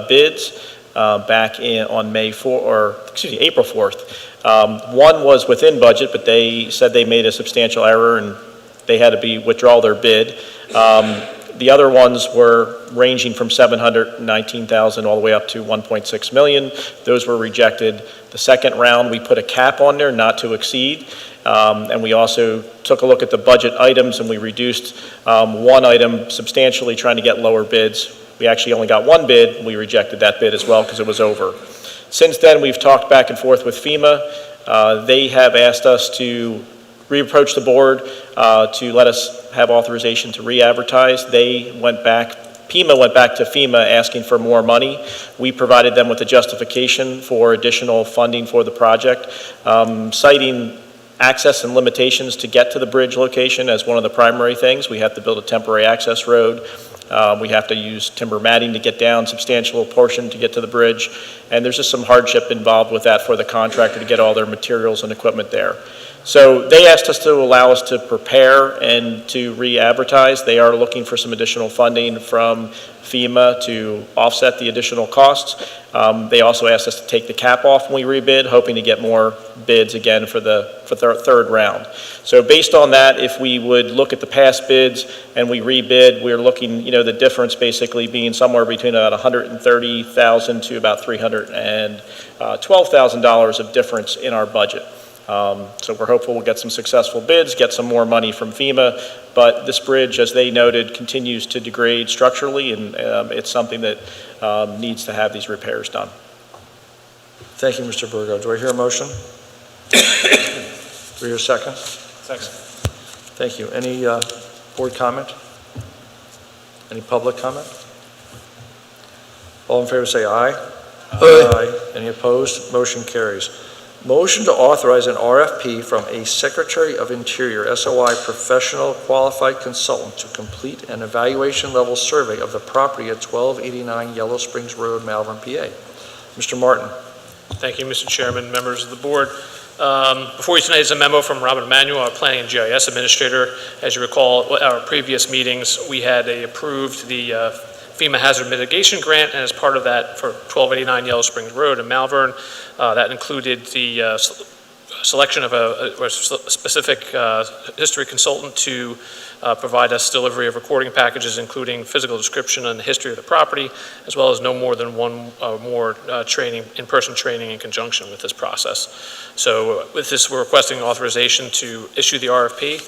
bids back on April 4th. One was within budget, but they said they made a substantial error and they had to withdraw their bid. The other ones were ranging from $719,000 all the way up to $1.6 million. Those were rejected. The second round, we put a cap on there, not to exceed. And we also took a look at the budget items and we reduced one item substantially, trying to get lower bids. We actually only got 1 bid. We rejected that bid as well because it was over. Since then, we've talked back and forth with FEMA. They have asked us to reapproach the board to let us have authorization to re-advertise. FEMA went back to FEMA asking for more money. We provided them with a justification for additional funding for the project, citing access and limitations to get to the bridge location as one of the primary things. We have to build a temporary access road. We have to use timber matting to get down substantial portion to get to the bridge. And there's just some hardship involved with that for the contractor to get all their materials and equipment there. So they asked us to allow us to prepare and to re-advertise. They are looking for some additional funding from FEMA to offset the additional costs. They also asked us to take the cap off when we rebid, hoping to get more bids again for the third round. So based on that, if we would look at the past bids and we rebid, we're looking, the difference basically being somewhere between about $130,000 to about $312,000 of difference in our budget. So we're hopeful we'll get some successful bids, get some more money from FEMA, but this bridge, as they noted, continues to degrade structurally, and it's something that needs to have these repairs done. Thank you, Mr. Burgo. Do I hear a motion? Do I hear a second? Second. Thank you. Any board comment? Any public comment? All in favor say aye. Aye. Any opposed? Motion carries. Motion to authorize an RFP from a Secretary of Interior, SOI professional qualified consultant to complete an evaluation level survey of the property at 1289 Yellow Springs Road, Malvern, PA. Mr. Martin. Thank you, Mr. Chairman, members of the board. Before you tonight is a memo from Robert Emanuel, our Planning and GIS Administrator. As you recall, at our previous meetings, we had approved the FEMA Hazard Mitigation Grant, and as part of that for 1289 Yellow Springs Road in Malvern, that included the selection of a specific history consultant to provide us delivery of recording packages, including physical description and the history of the property, as well as no more than one more in-person training in conjunction with this process. So with this, we're requesting authorization to issue the RFP.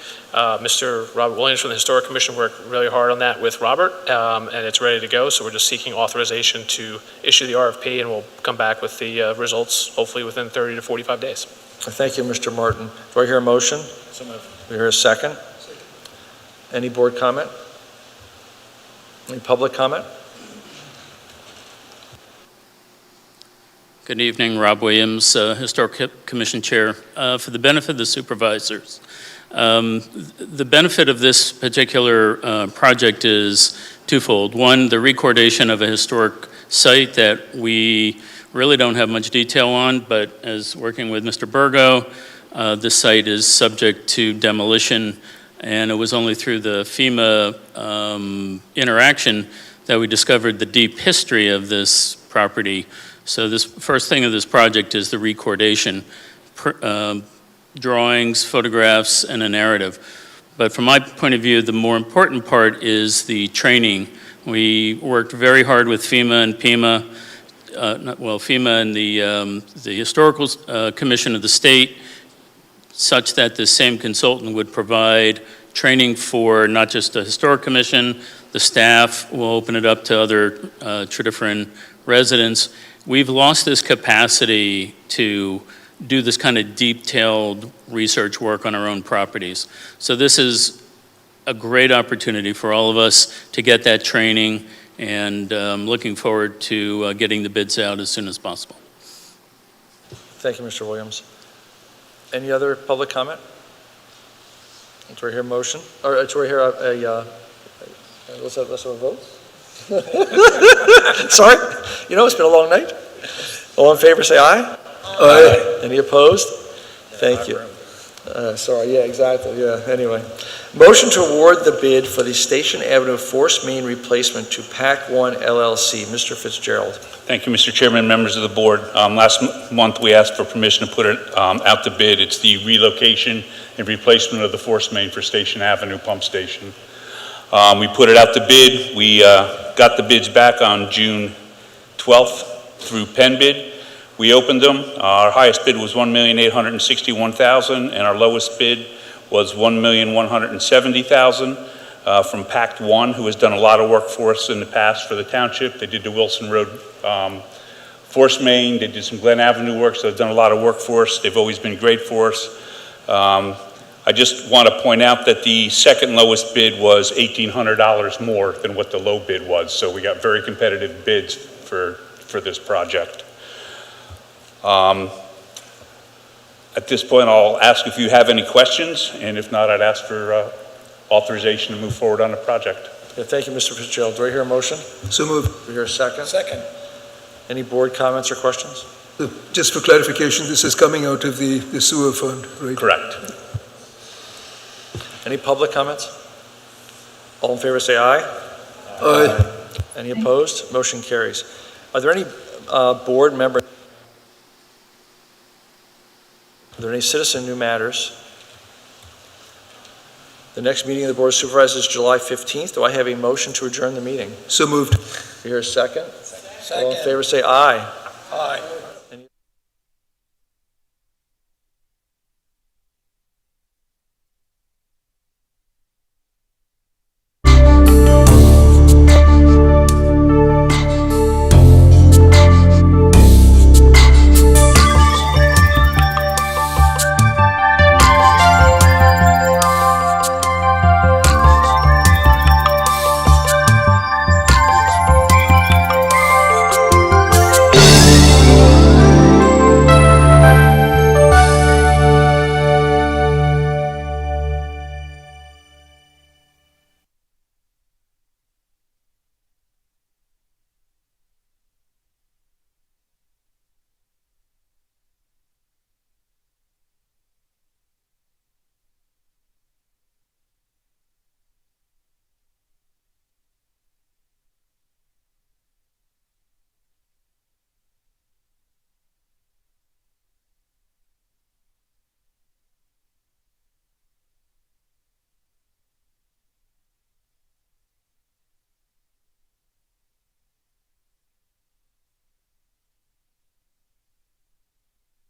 Mr. Robert Williams from the Historic Commission worked really hard on that with Robert, and it's ready to go. So we're just seeking authorization to issue the RFP, and we'll come back with the results hopefully within 30 to 45 days. Thank you, Mr. Martin. Do I hear a motion? So moved. Do I hear a second? Any board comment? Any public comment? Good evening, Rob Williams, Historic Commission Chair. For the benefit of the supervisors, the benefit of this particular project is twofold. One, the recordation of a historic site that we really don't have much detail on, but as working with Mr. Burgo, the site is subject to demolition, and it was only through the FEMA interaction that we discovered the deep history of this property. So this first thing of this project is the recordation, drawings, photographs, and a narrative. But from my point of view, the more important part is the training. We worked very hard with FEMA and FEMA and the Historical Commission of the state, such that the same consultant would provide training for not just the Historic Commission, the staff, will open it up to other Tredyffrin residents. We've lost this capacity to do this kind of detailed research work on our own properties. So this is a great opportunity for all of us to get that training, and looking forward to getting the bids out as soon as possible. Thank you, Mr. Williams. Any other public comment? Do I hear a motion? Or do I hear let's have a vote? Sorry? You know, it's been a long night. All in favor, say aye. Aye. Any opposed? Thank you. Sorry, yeah, exactly, yeah, anyway. Motion to award the bid for the Station Avenue Force Main Replacement to PAC 1 LLC. Mr. Fitzgerald. Thank you, Mr. Chairman, members of the board. Last month, we asked for permission to put it out to bid. It's the relocation and replacement of the force main for Station Avenue Pump Station. We put it out to bid. We got the bids back on June 12th through Penn Bid. We opened them. Our highest bid was $1,861,000, and our lowest bid was $1,170,000 from PAC 1, who has done a lot of work for us in the past for the township. They did the Wilson Road force main. They did some Glen Avenue work, so they've done a lot of work for us. They've always been great for us. I just want to point out that the second lowest bid was $1,800 more than what the low bid was, so we got very competitive bids for this project. At this point, I'll ask if you have any questions, and if not, I'd ask for authorization to move forward on the project. Yeah, thank you, Mr. Fitzgerald. Do I hear a motion? So moved. Do I hear a second? Second. Any board comments or questions? Just for clarification, this is coming out of the sewer fund, right? Correct. Any public comments? All in favor, say aye. Aye. Any opposed? Motion carries. Are there any board members? Are there any citizen new matters? The next meeting of the Board of Supervisors is July 15th. Do I have a motion to adjourn the meeting? So moved. Do you hear a second? Second. All in favor, say aye.